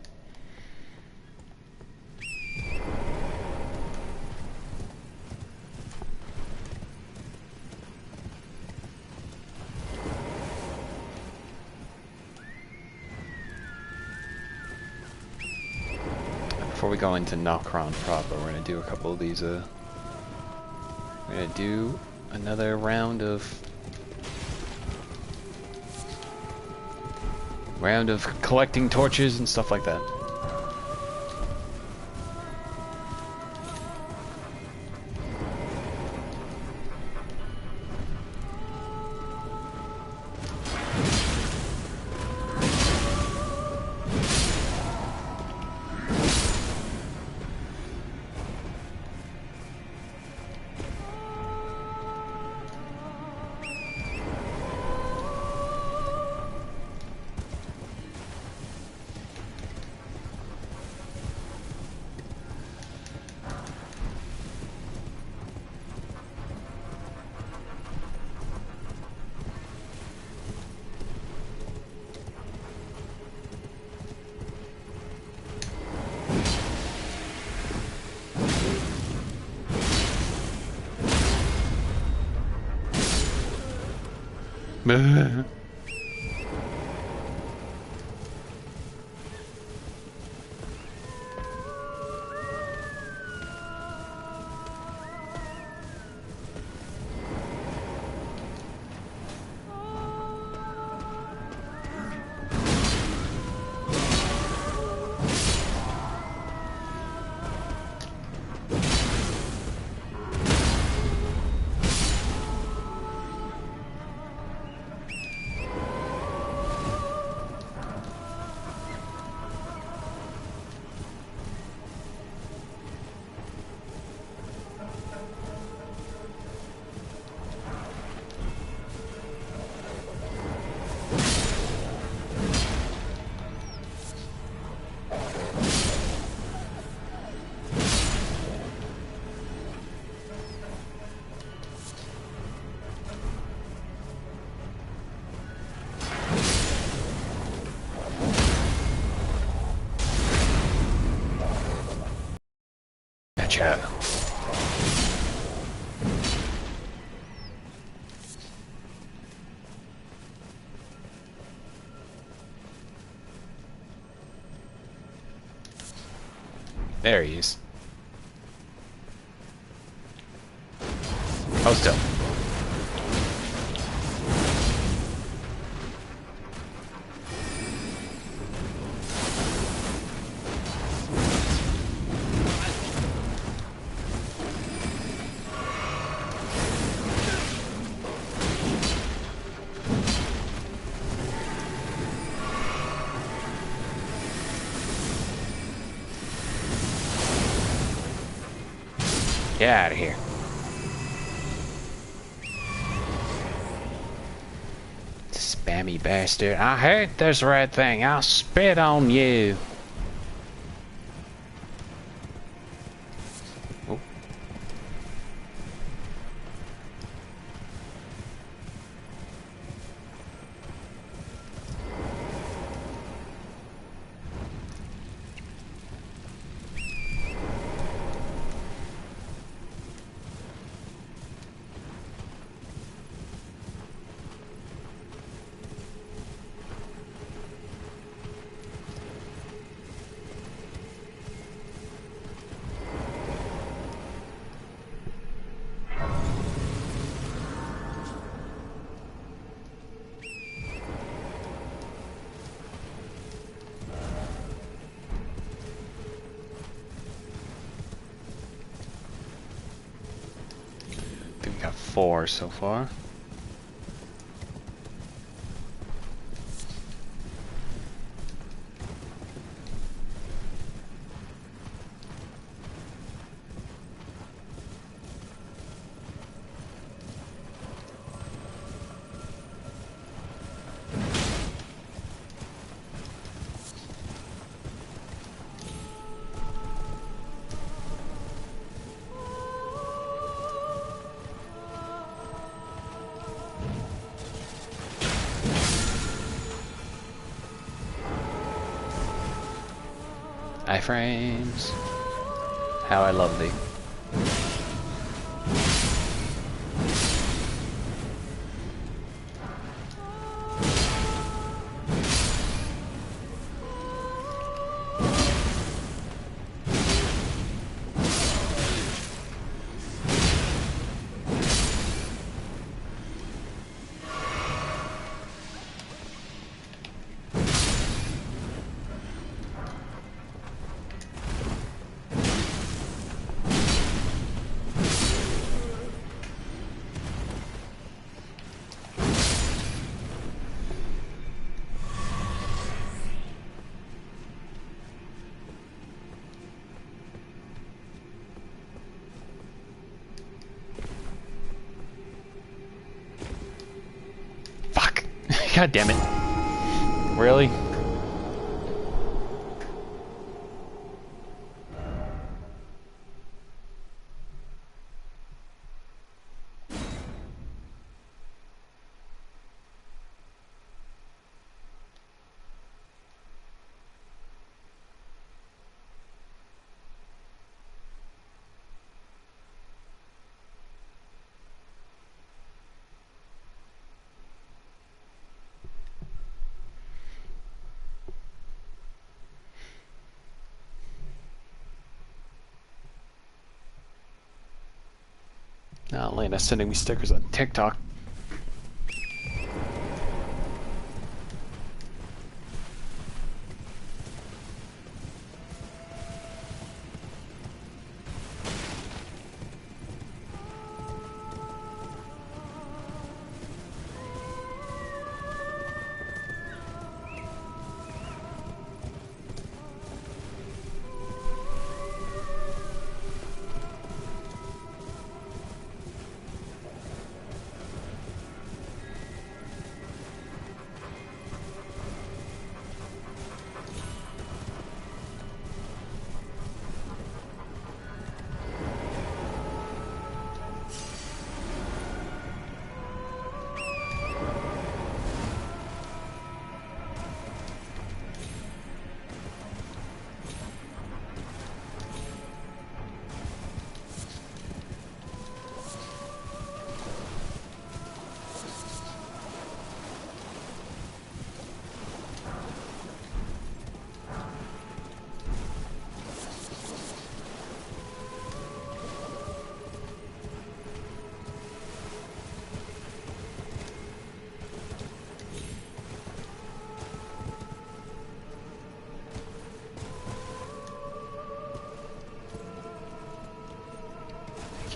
[SPEAKER 1] Before we go into Nokron proper, we're gonna do a couple of these. We're gonna do another round of collecting torches and stuff like that. Gotcha. There he is. Oh, still. Get out of here. Spammy bastard. I heard this red thing. I'll spit on you. Oh. I think we got 4 so far. Iframes. How I love thee. God damn it. Really? Now Lena's sending me stickers on TikTok.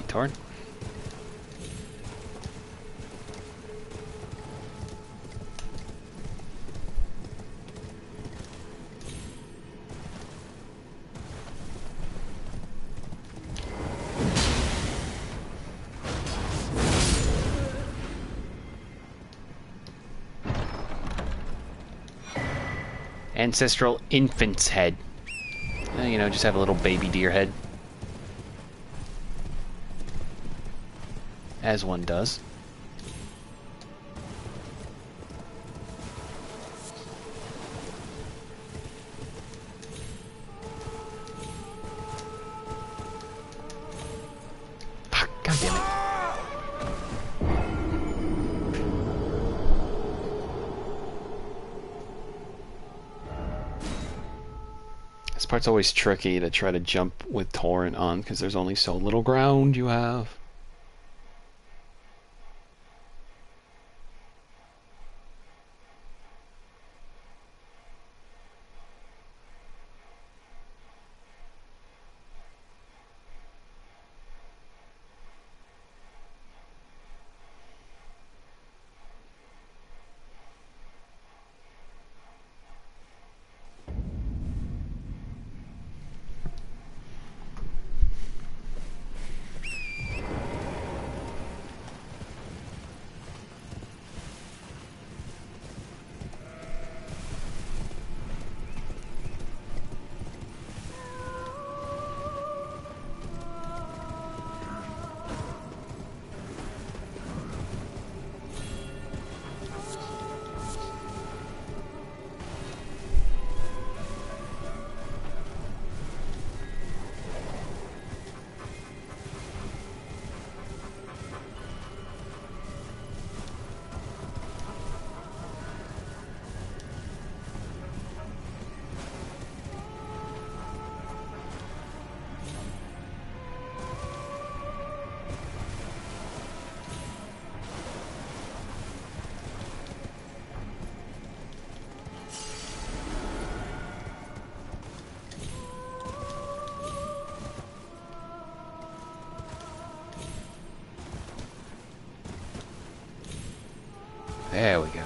[SPEAKER 1] Torn. Ancestral infant's head. You know, just have a little baby deer head. As one does. Fuck, God damn it. This part's always tricky to try to jump with Torrent on because there's only so little ground you have. There we go.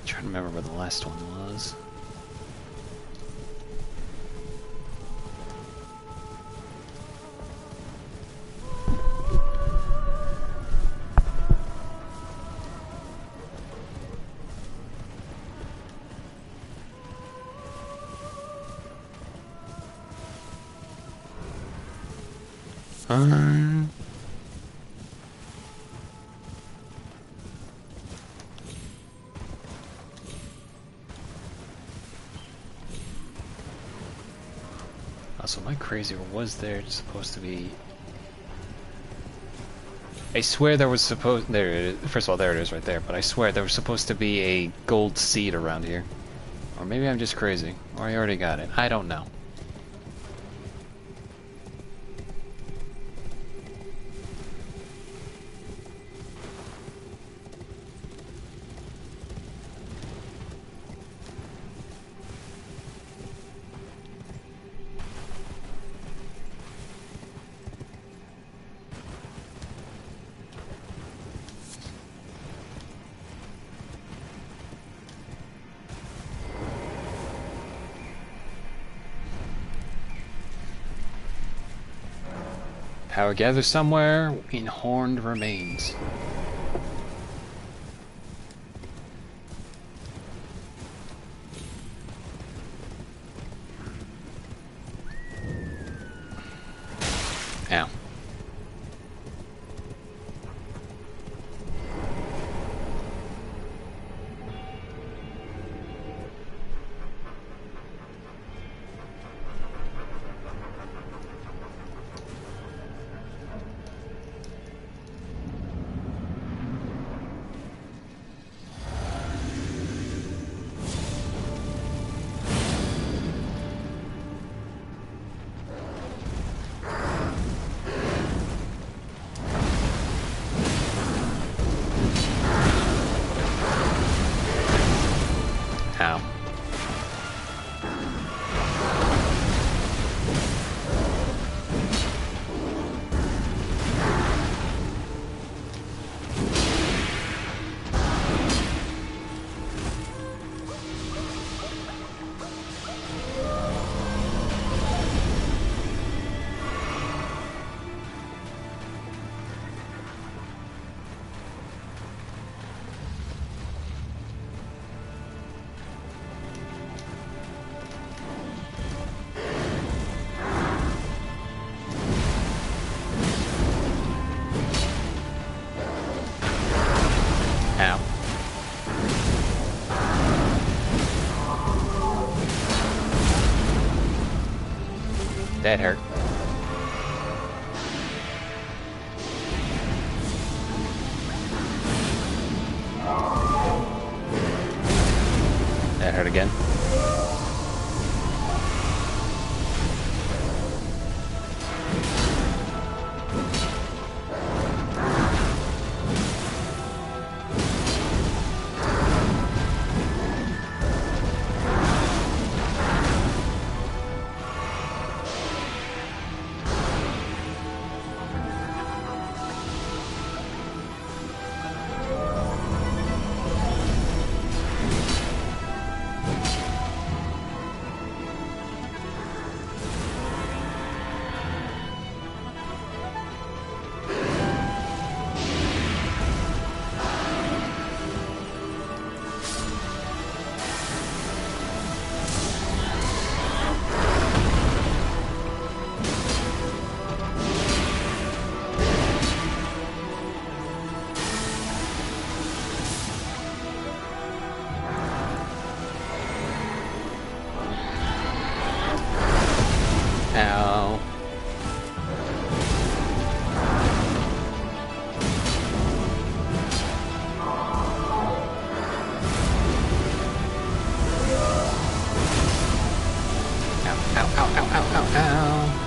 [SPEAKER 1] Trying to remember where the last one was. So am I crazy, or was there supposed to be... I swear there was supposed... There it is. First of all, there it is right there, but I swear there was supposed to be a gold seed around here. Or maybe I'm just crazy, or I already got it. I don't know. Power gathers somewhere in horned remains. Ow. Ow. Ow. That hurt. That hurt again. ow. Ow, ow, ow, ow, ow, ow.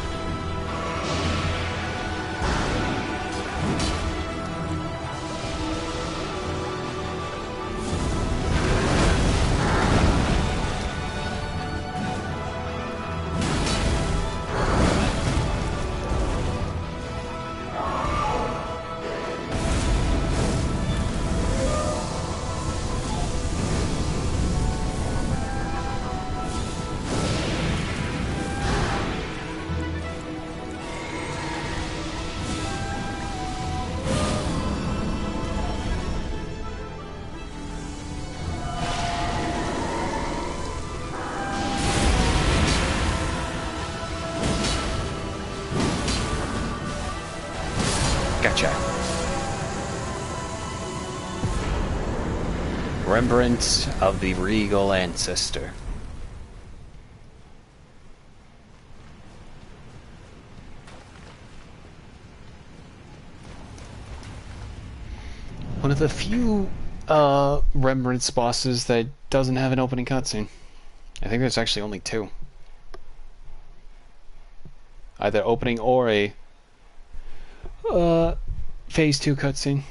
[SPEAKER 1] Gotcha. Remembrance of the regal ancestor. One of the few Remembrance bosses that doesn't have an opening cutscene. I think there's actually only two. Either opening or a Phase 2 cutscene.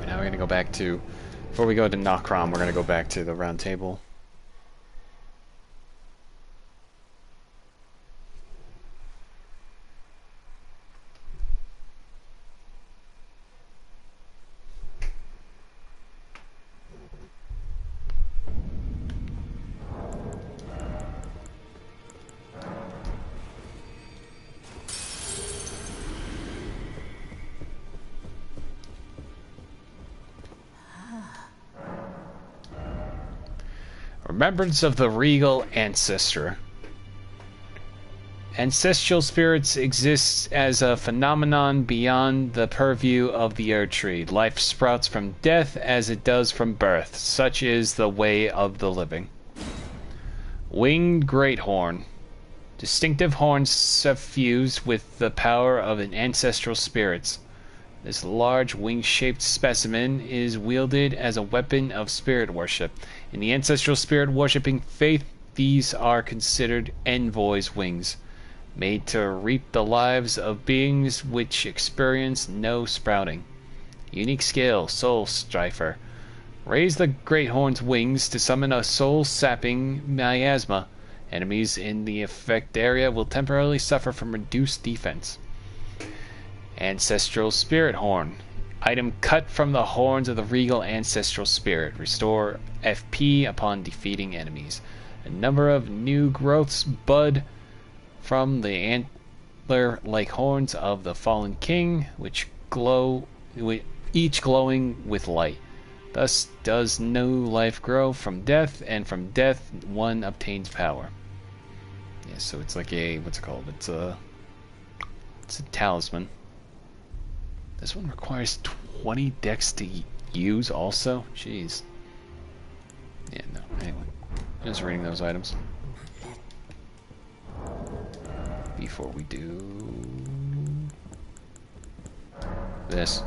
[SPEAKER 1] Now we're going to go back to, before we go to Nokrom, we're going to go back to the round table. Remembrance of the regal ancestor. Ancestral spirits exist as a phenomenon beyond the purview of the Erdtree. Life sprouts from death as it does from birth. Such is the way of the living. Winged Greathorn. Distinctive horns suffused with the power of an ancestral spirits. This large wing-shaped specimen is wielded as a weapon of spirit worship. In the ancestral spirit worshipping faith, these are considered envoys' wings, made to reap the lives of beings which experience no sprouting. Unique skill, Soul Strifer. Raise the Greathorn's wings to summon a soul-sapping miasma. Enemies in the effect area will temporarily suffer from reduced defense. Ancestral Spirit Horn. Item cut from the horns of the regal ancestral spirit. Restore FP upon defeating enemies. A number of new growths bud from the antler-like horns of the fallen king, which glow, each glowing with light. Thus does new life grow from death, and from death one obtains power. Yeah, so it's like a, what's it called? It's a talisman. This one requires 20 dex to use also? Jeez. Yeah, no, anyway. Just reading those items. Before we do this.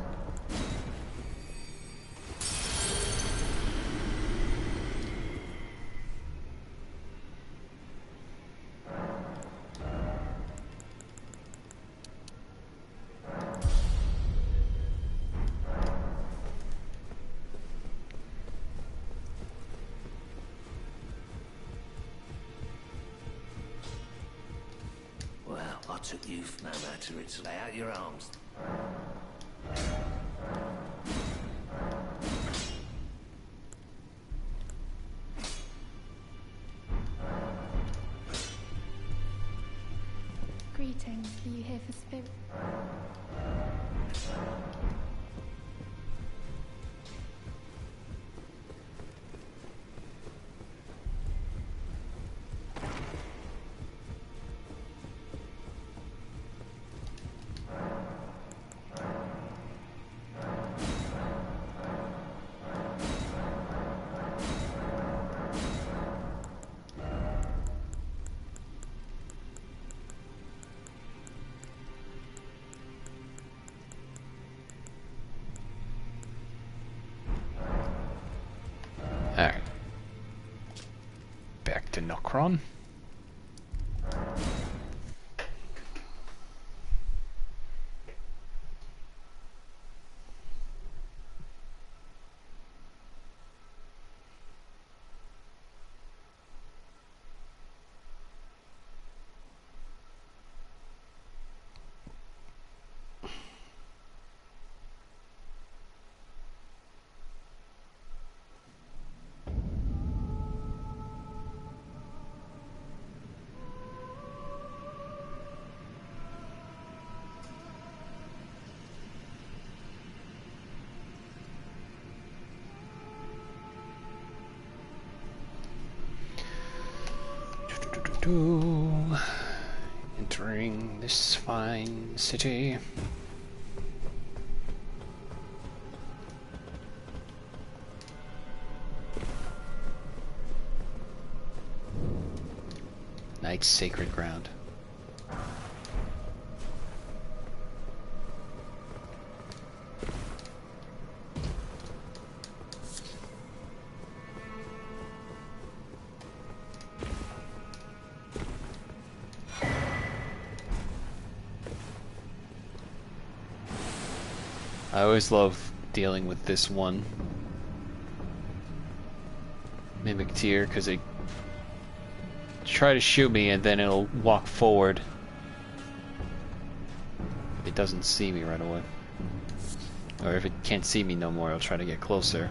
[SPEAKER 2] I took you no matter it's lay out your arms.
[SPEAKER 3] Greetings. Are you here for spirit?
[SPEAKER 1] Alright. Back to Nokron. Entering this fine city. Night's sacred ground. I always love dealing with this one mimic tier because they try to shoot me and then it'll walk forward. It doesn't see me right away. Or if it can't see me no more, it'll try to get closer.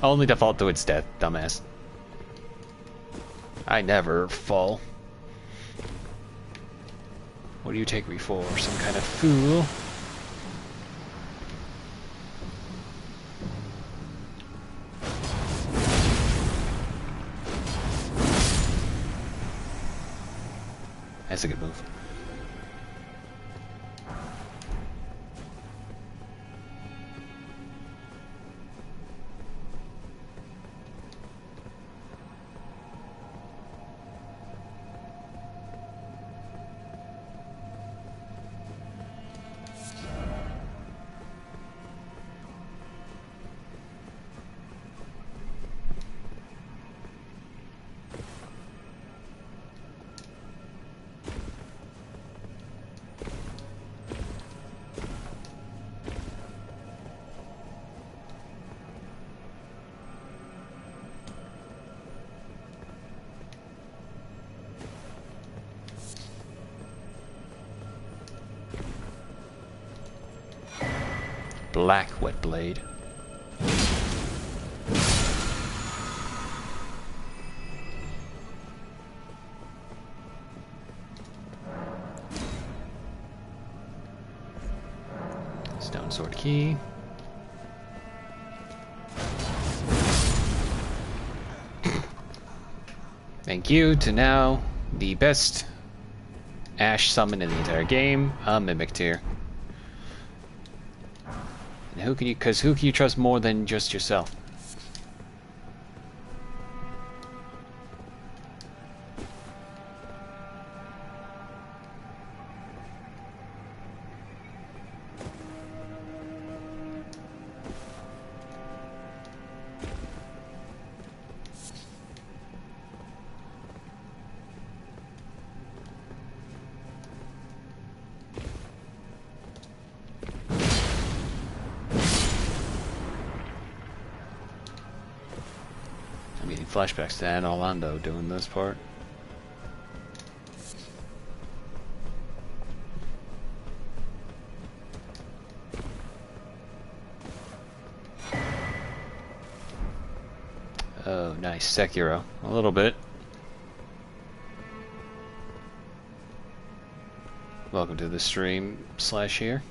[SPEAKER 1] I'll only default to its death, dumbass. I never fall. What do you take me for? Some kind of fool? That's a good move. Black wet blade. Stone sword key. Thank you to now the best Ash summon in the entire game, a Mimic tier. And who can you trust more than just yourself? Flashbacks to Anne Orlando doing this part. nice. Sekiro. A little bit. Welcome to the stream / here.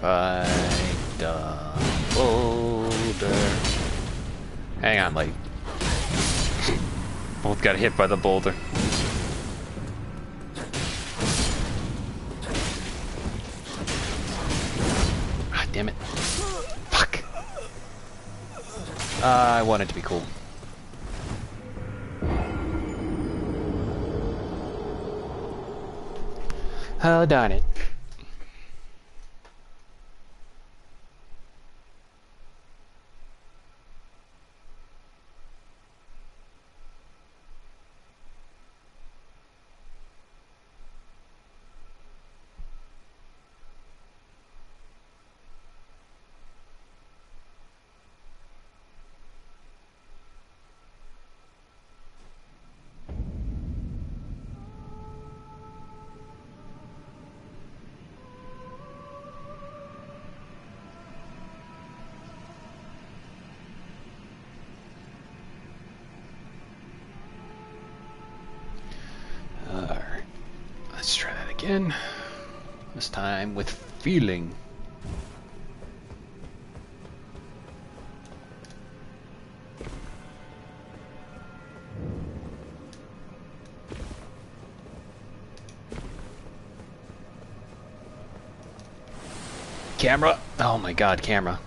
[SPEAKER 1] Fight the boulder. Hang on, like. Both got hit by the boulder. Ah, damn it. Fuck. I want it to be cool. Oh, darn it. Let's try that again. This time with feeling. Camera. Oh my god, camera.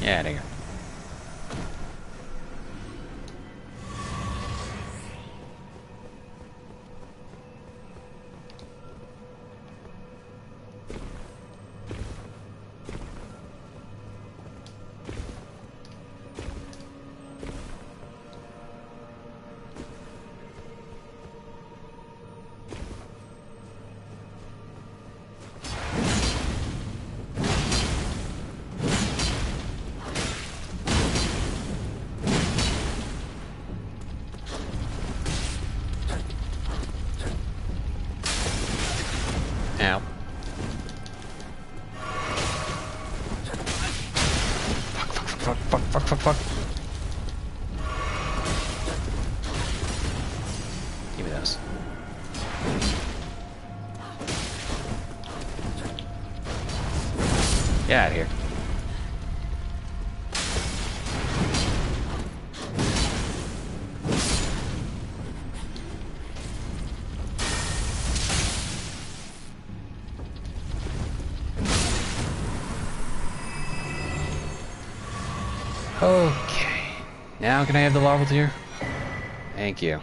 [SPEAKER 1] Get out of here. Ow. Fuck. Give me those. Get out of here. Okay. Now can I have the larval tier? Thank you.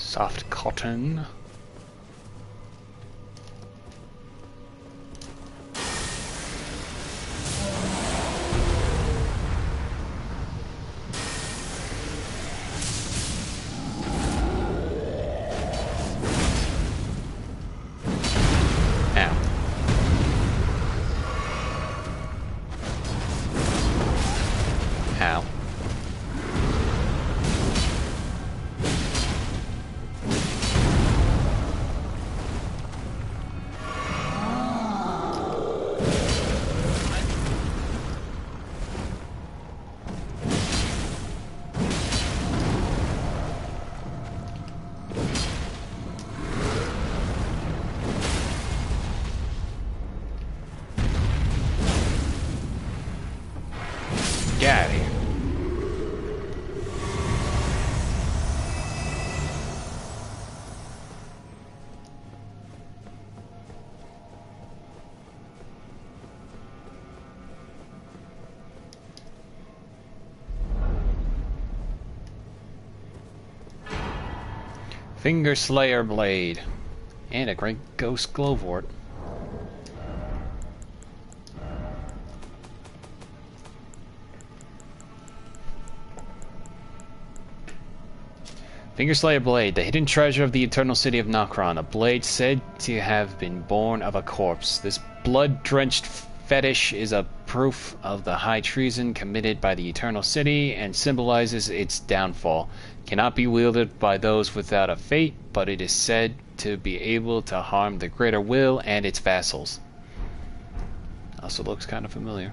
[SPEAKER 1] Soft cotton. Ow. Get out of here. Finger Slayer Blade. And a great ghost glowwort. Finger Slayer Blade, the hidden treasure of the eternal city of Nokron. A blade said to have been born of a corpse. This blood-drenched fetish is a proof of the high treason committed by the eternal city and symbolizes its downfall. Cannot be wielded by those without a fate, but it is said to be able to harm the greater will and its vassals. Also looks kind of familiar.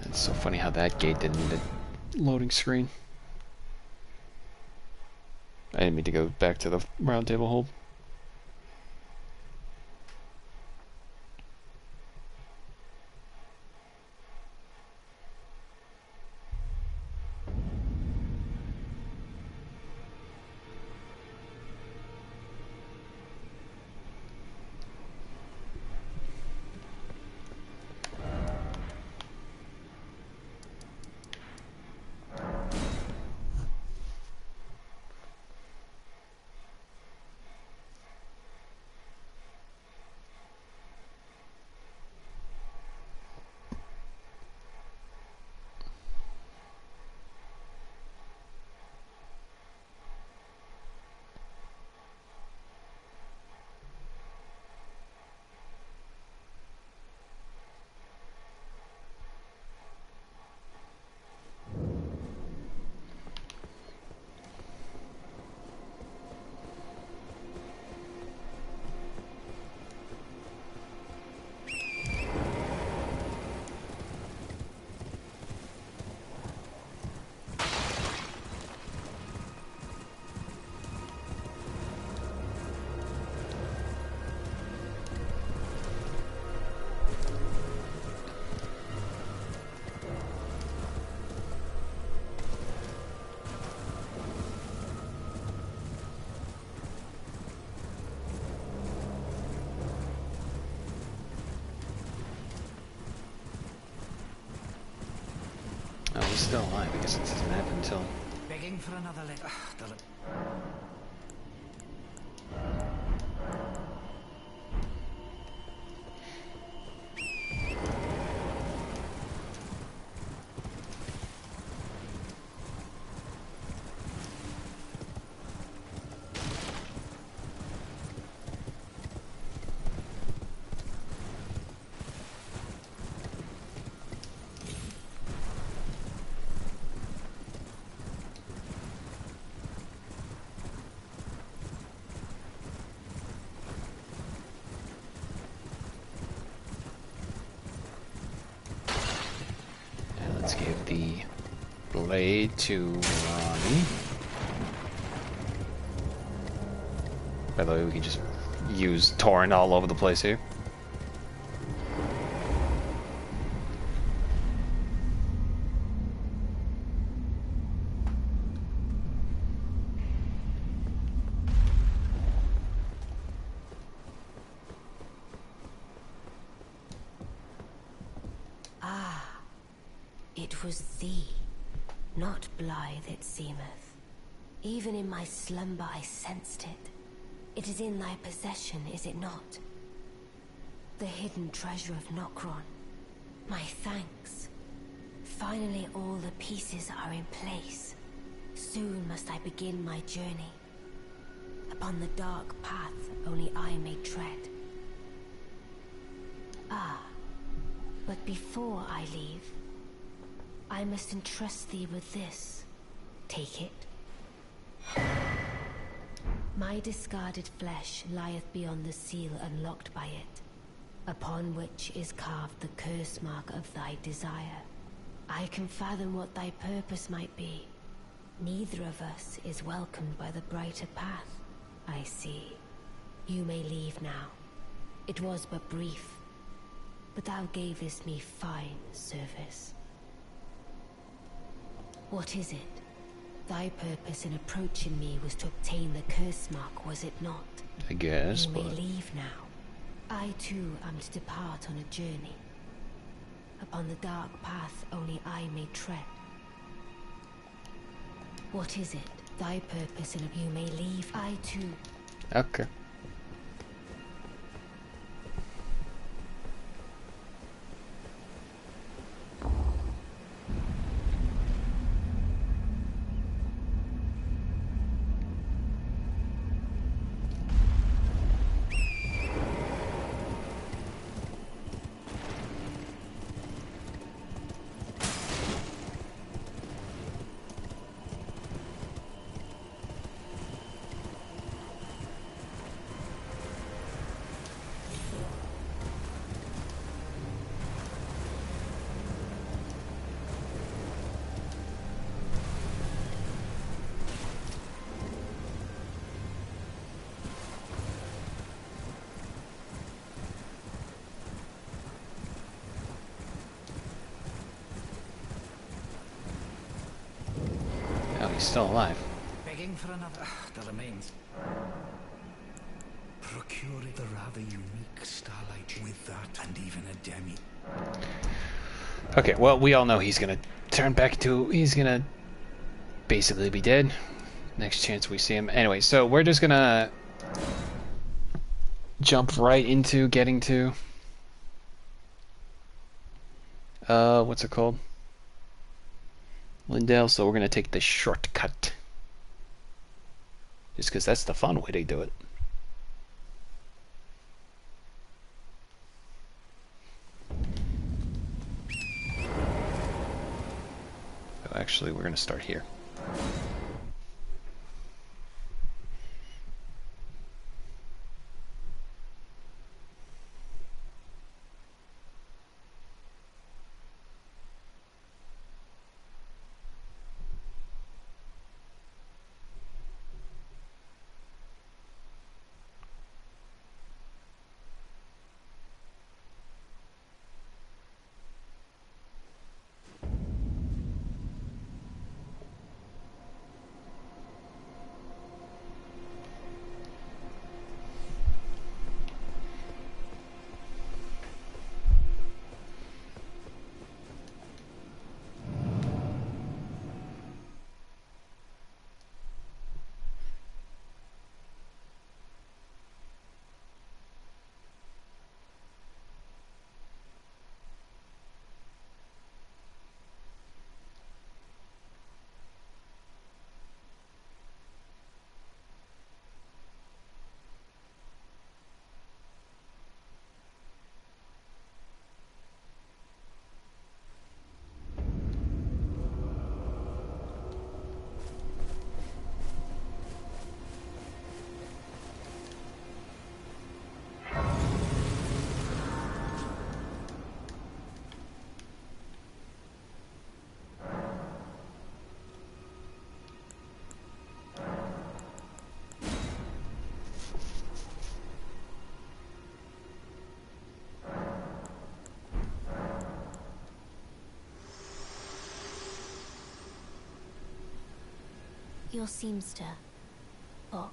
[SPEAKER 1] It's so funny how that gate didn't need a loading screen. I didn't mean to go back to the round table hold. Oh, he's still alive. I guess it doesn't happen until...
[SPEAKER 4] Begging for another leg.
[SPEAKER 1] Let's give the blade to Ronnie. By the way, we can just use torrent all over the place here.
[SPEAKER 7] It was thee, not Blythe it seemeth. Even in my slumber I sensed it. It is in thy possession, is it not? The hidden treasure of Nokron. My thanks. Finally all the pieces are in place. Soon must I begin my journey. Upon the dark path only I may tread. Ah, but before I leave, I must entrust thee with this. Take it. My discarded flesh lieth beyond the seal unlocked by it, upon which is carved the curse mark of thy desire. I can fathom what thy purpose might be. Neither of us is welcomed by the brighter path, I see. You may leave now. It was but brief, but thou gavest me fine service. What is it? Thy purpose in approaching me was to obtain the curse mark, was it not?
[SPEAKER 1] I guess,
[SPEAKER 7] You may
[SPEAKER 1] but...
[SPEAKER 7] leave now. I too am to depart on a journey. Upon the dark path only I may tread. What is it? Thy purpose in you may leave. I too.
[SPEAKER 1] Okay. Oh, he's still alive.
[SPEAKER 4] Begging for another. The remains. Procure the rather unique starlight with that and even a demi.
[SPEAKER 1] Okay, well, we all know he's gonna turn back to... He's gonna basically be dead. Next chance we see him. Anyway, so we're just gonna jump right into getting to... what's it called? Lindale, so we're gonna take the shortcut. Just because that's the fun way to do it. So actually, we're gonna start here.
[SPEAKER 10] Your seamster, Bok.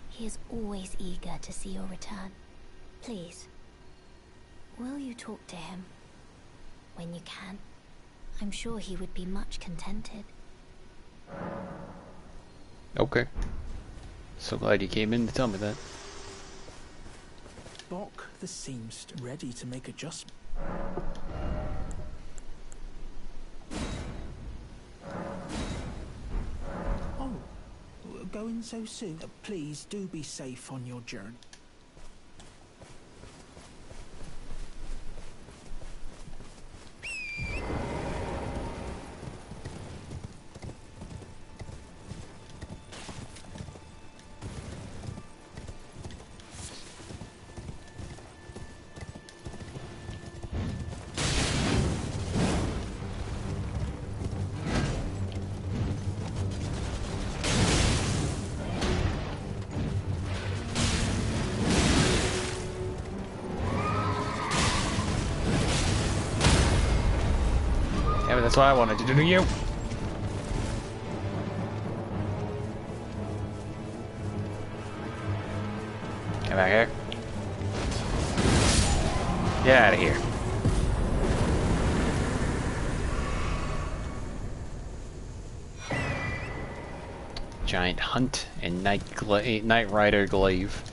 [SPEAKER 10] He is always eager to see your return. Please, will you talk to him when you can? I'm sure he would be much contented.
[SPEAKER 1] Okay. So glad you came in to tell me that.
[SPEAKER 11] Bok the seamster ready to make adjustments. Oh, going so soon? Please do be safe on your journey.
[SPEAKER 1] Yeah, but that's what I wanted to do to you. Come back here. Get out of here. Giant hunt and night rider glaive.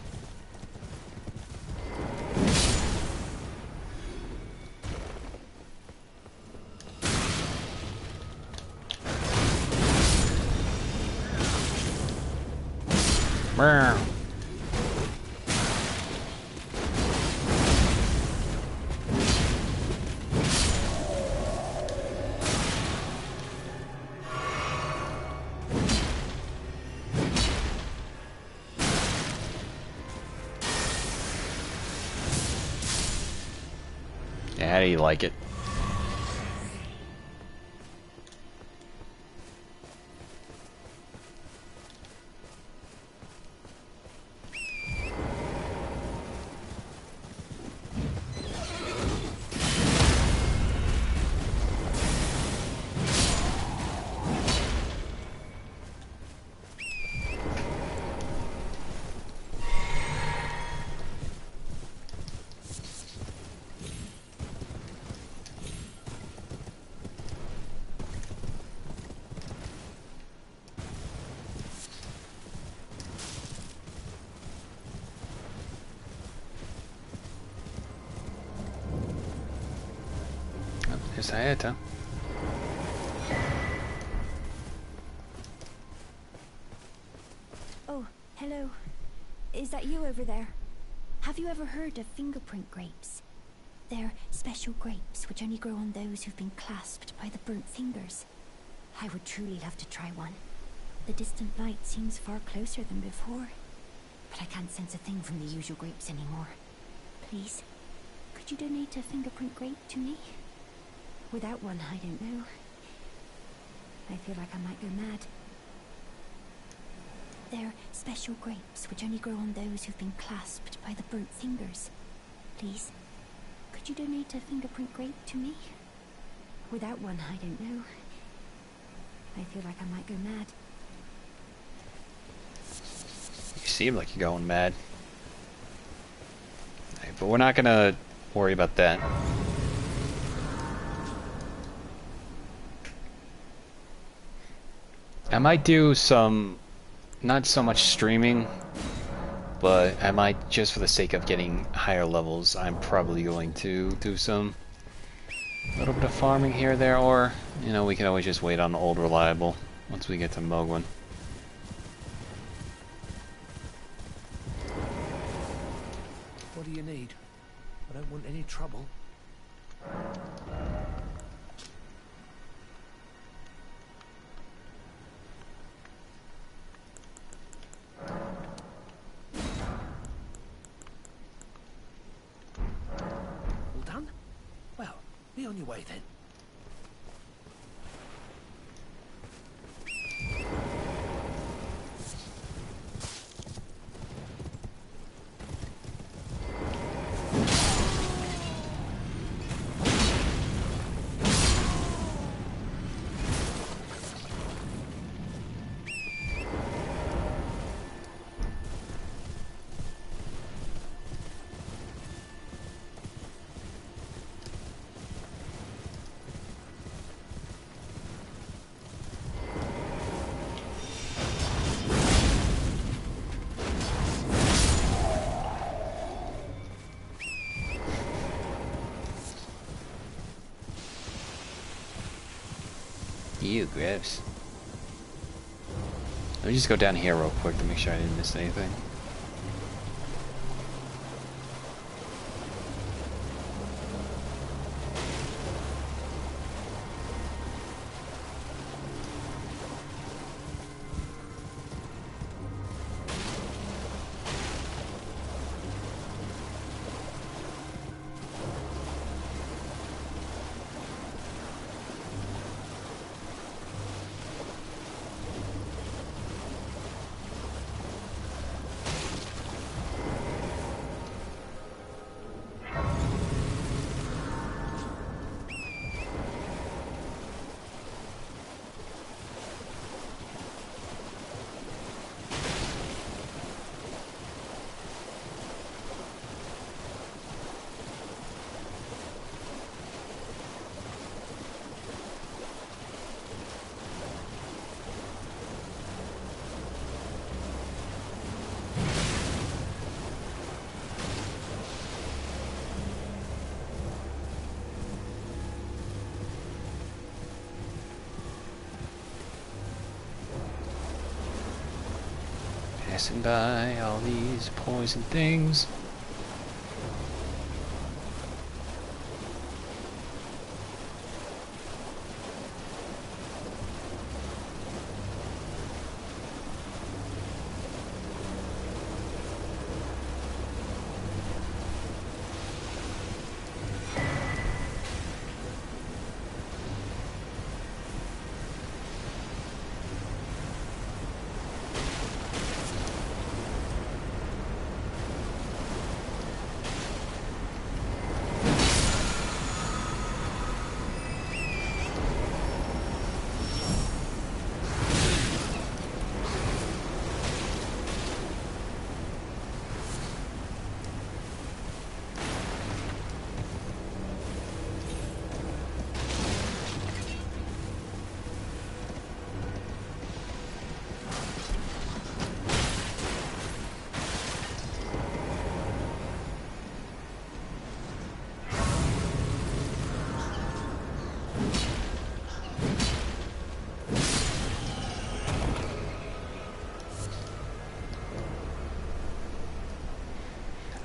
[SPEAKER 1] Meow. Yeah, how do you like it? There's Hayata.
[SPEAKER 10] Oh, hello. Is that you over there? Have you ever heard of fingerprint grapes? They're special grapes which only grow on those who've been clasped by the burnt fingers. I would truly love to try one. The distant light seems far closer than before, but I can't sense a thing from the usual grapes anymore. Please, could you donate a fingerprint grape to me? Without one, I don't know. I feel like I might go mad. They're special grapes which only grow on those who've been clasped by the burnt fingers. Please, could you donate a fingerprint grape to me? Without one, I don't know. I feel like I might go mad.
[SPEAKER 1] You seem like you're going mad. Right, but we're not gonna worry about that. I might do some, not so much streaming, but I might, just for the sake of getting higher levels, I'm probably going to do some little bit of farming here or there, or, you know, we can always just wait on the old reliable once we get to Mogwin.
[SPEAKER 11] What do you need? I don't want any trouble. All done? Well, be on your way then.
[SPEAKER 1] Ew, gross. Let me just go down here real quick to make sure I didn't miss anything. Passing by all these poison things.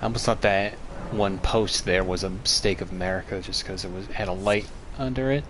[SPEAKER 1] I almost thought that one post there was a stake of America just because it had a light under it.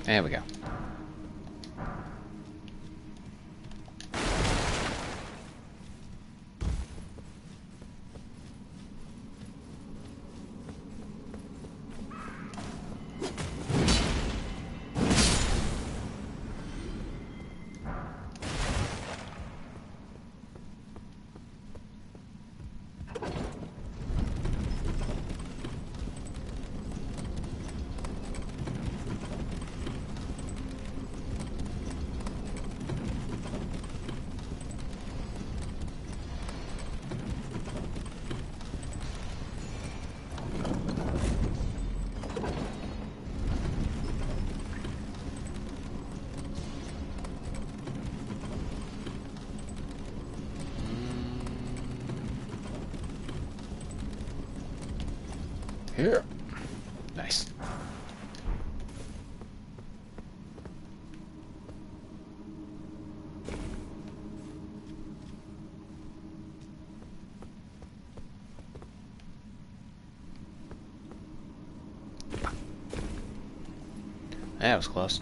[SPEAKER 1] There we go. Here. Nice. That was close.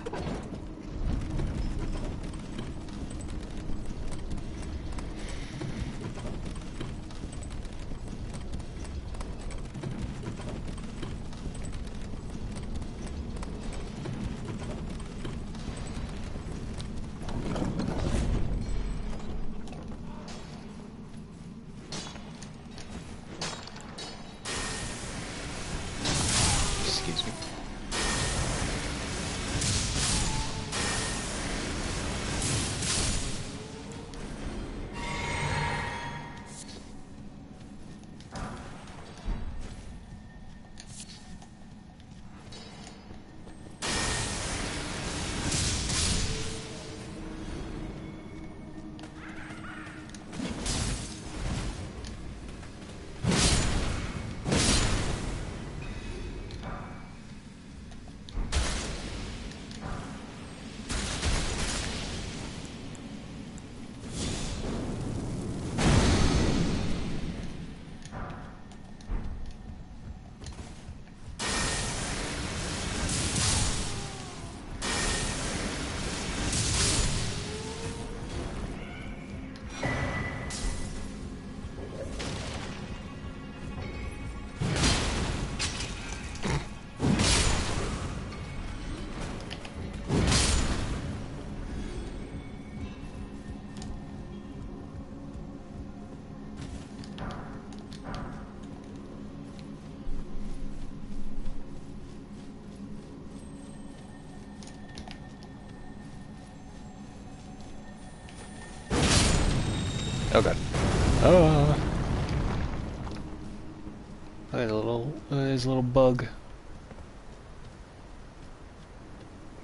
[SPEAKER 1] Excuse me. Oh god. Oh. There's a little bug.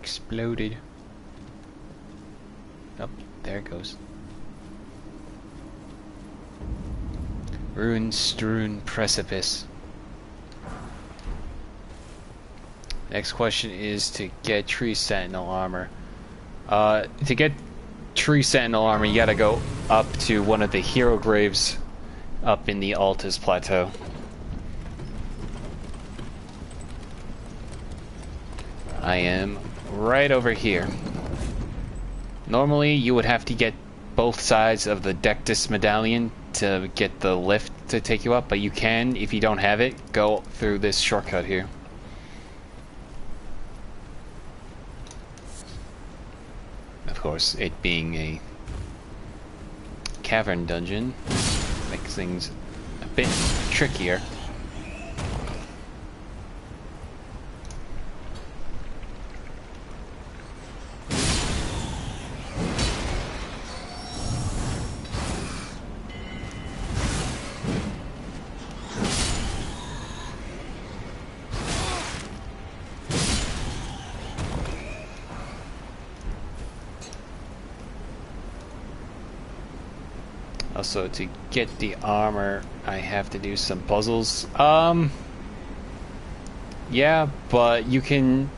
[SPEAKER 1] Exploded. Oh, there it goes. Ruin-strewn precipice. Next question is to get tree sentinel armor. To get tree sentinel armor, you gotta go up to one of the hero graves up in the Altus Plateau. I am right over here. Normally, you would have to get both sides of the Dectus medallion to get the lift to take you up, but you can, if you don't have it, go through this shortcut here. Of course, it being a cavern dungeon makes things a bit trickier. Also, to get the armor, I have to do some puzzles. Yeah, but you can...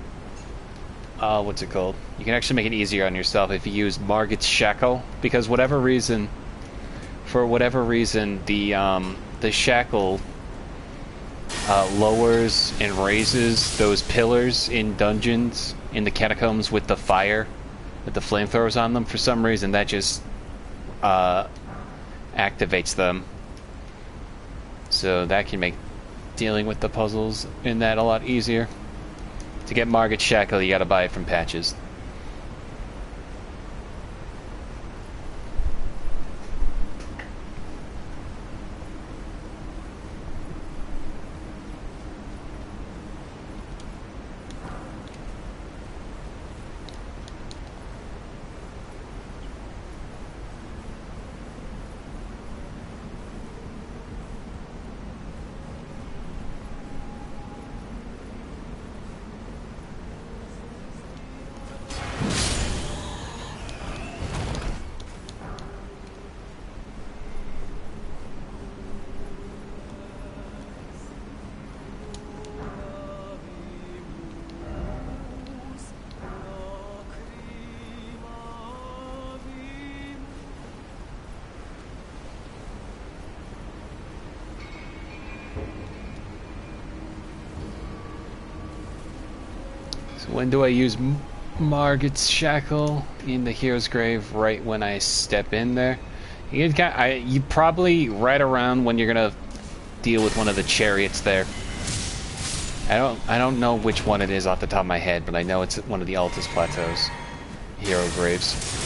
[SPEAKER 1] what's it called? You can actually make it easier on yourself if you use Margit's Shackle, because for whatever reason, the shackle lowers and raises those pillars in dungeons, in the catacombs with the fire, with the flamethrowers on them. For some reason, that just, activates them, so that can make dealing with the puzzles in that a lot easier. To get Margit's Shackle, you gotta buy it from Patches. When do I use Margot's Shackle? In the hero's grave, right when I step in there. You probably right around when you're gonna deal with one of the chariots there. I don't know which one it is off the top of my head, but I know it's one of the Altus Plateaus. Hero graves.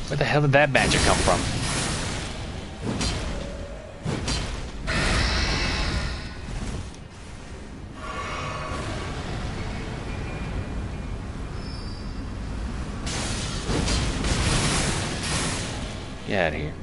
[SPEAKER 1] Where the hell did that magic come from? Get out of here.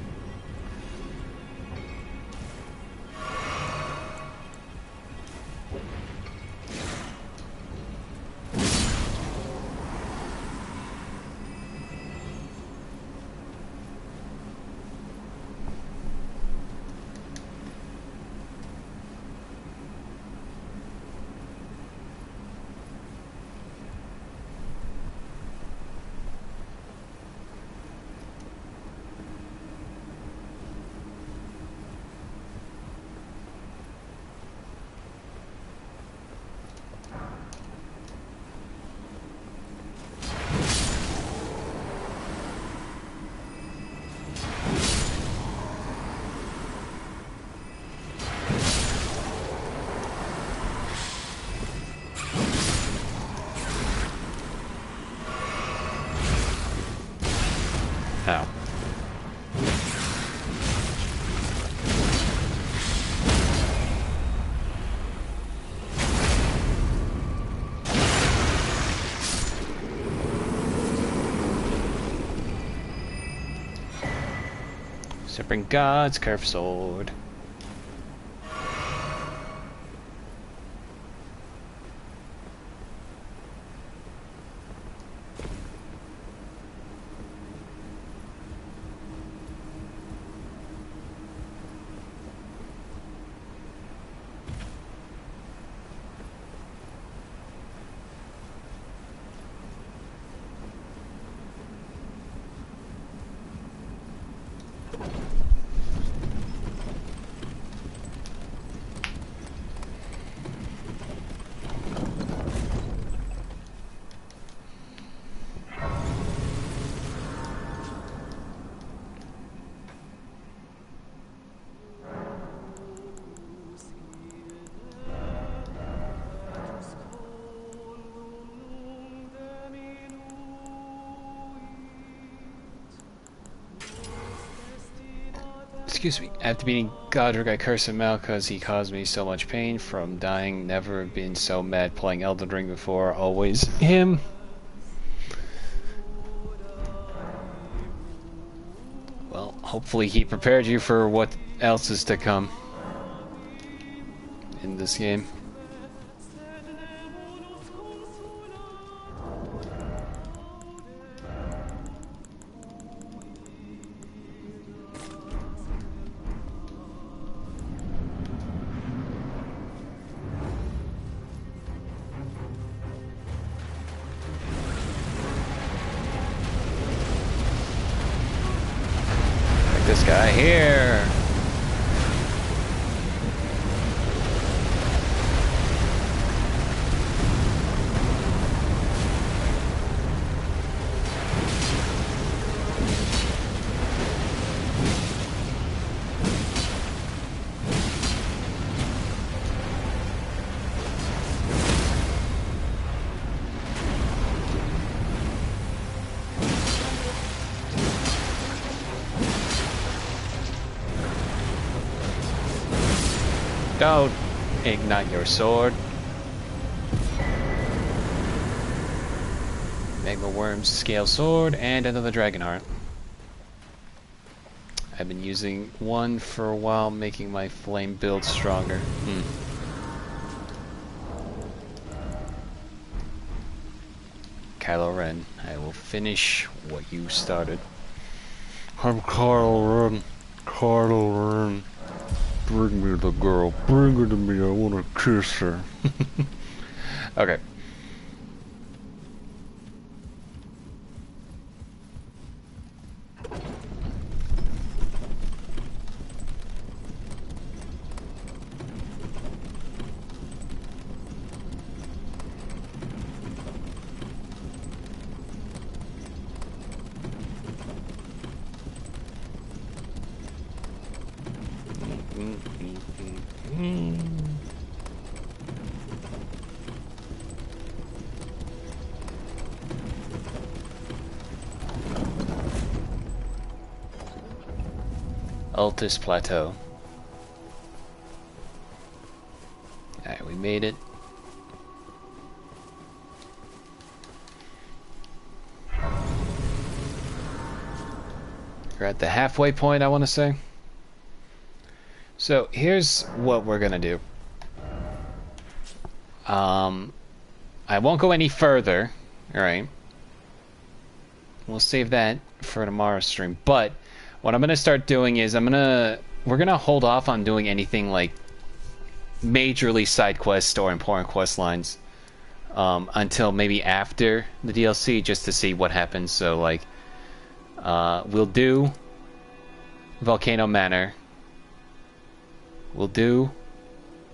[SPEAKER 1] Oh. Serpent God's curved sword. Excuse me. After beating Godric, I curse him out because he caused me so much pain from dying. Never been so mad playing Elden Ring before. Always him. hopefully he prepared you for what else is to come in this game. Like this guy here. Don't ignite your sword. Magma Worm's Scale Sword and another Dragon Heart. I've been using one for a while, making my flame build stronger. Kylo Ren, I will finish what you started. I'm Kylo Ren. Kylo Ren. Bring me the girl. Bring her to me. I want to kiss her. Okay. Altus Plateau. Alright, we made it. We're at the halfway point, I want to say. So here's what we're gonna do. I won't go any further. Alright. We'll save that for tomorrow's stream. But what I'm gonna start doing is we're gonna hold off on doing anything like majorly side quests or important quest lines until maybe after the DLC, just to see what happens. So like we'll do Volcano Manor, we'll do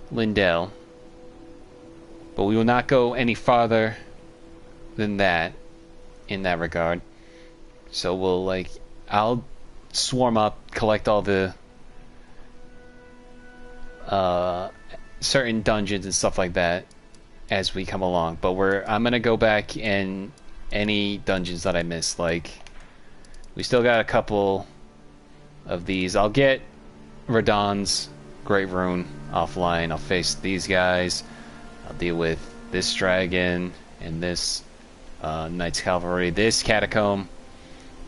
[SPEAKER 1] Lindell, but we will not go any farther than that in that regard. So we'll I'll swarm up, collect all the certain dungeons and stuff like that as we come along. But I'm gonna go back in any dungeons that I missed. Like, we still got a couple of these. I'll get Radahn's Great Rune offline. I'll face these guys. I'll deal with this dragon and this Knights Cavalry, this catacomb,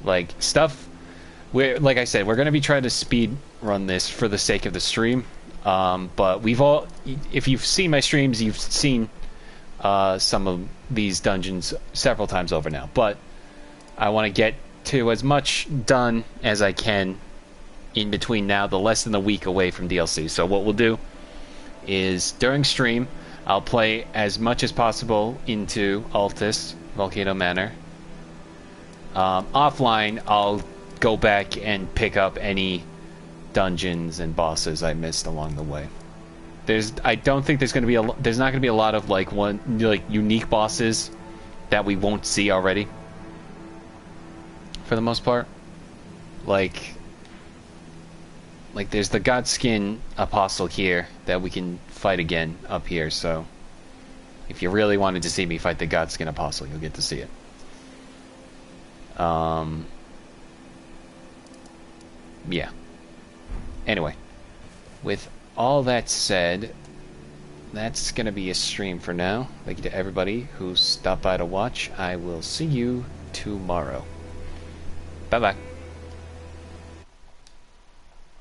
[SPEAKER 1] like stuff. Like I said, we're gonna be trying to speed run this for the sake of the stream. But if you've seen my streams, you've seen some of these dungeons several times over now. But I want to get to as much done as I can in between now, the less than a week away from DLC. So what we'll do is during stream, I'll play as much as possible into Altus, Volcano Manor. Offline, I'll go back and pick up any dungeons and bosses I missed along the way. I don't think there's not going to be a lot of unique bosses that we won't see already. For the most part, like there's the Godskin Apostle here that we can fight again up here. So if you really wanted to see me fight the Godskin Apostle, you'll get to see it. Yeah. Anyway, with all that said, that's going to be a stream for now. Thank you to everybody who stopped by to watch. I will see you tomorrow. Bye-bye.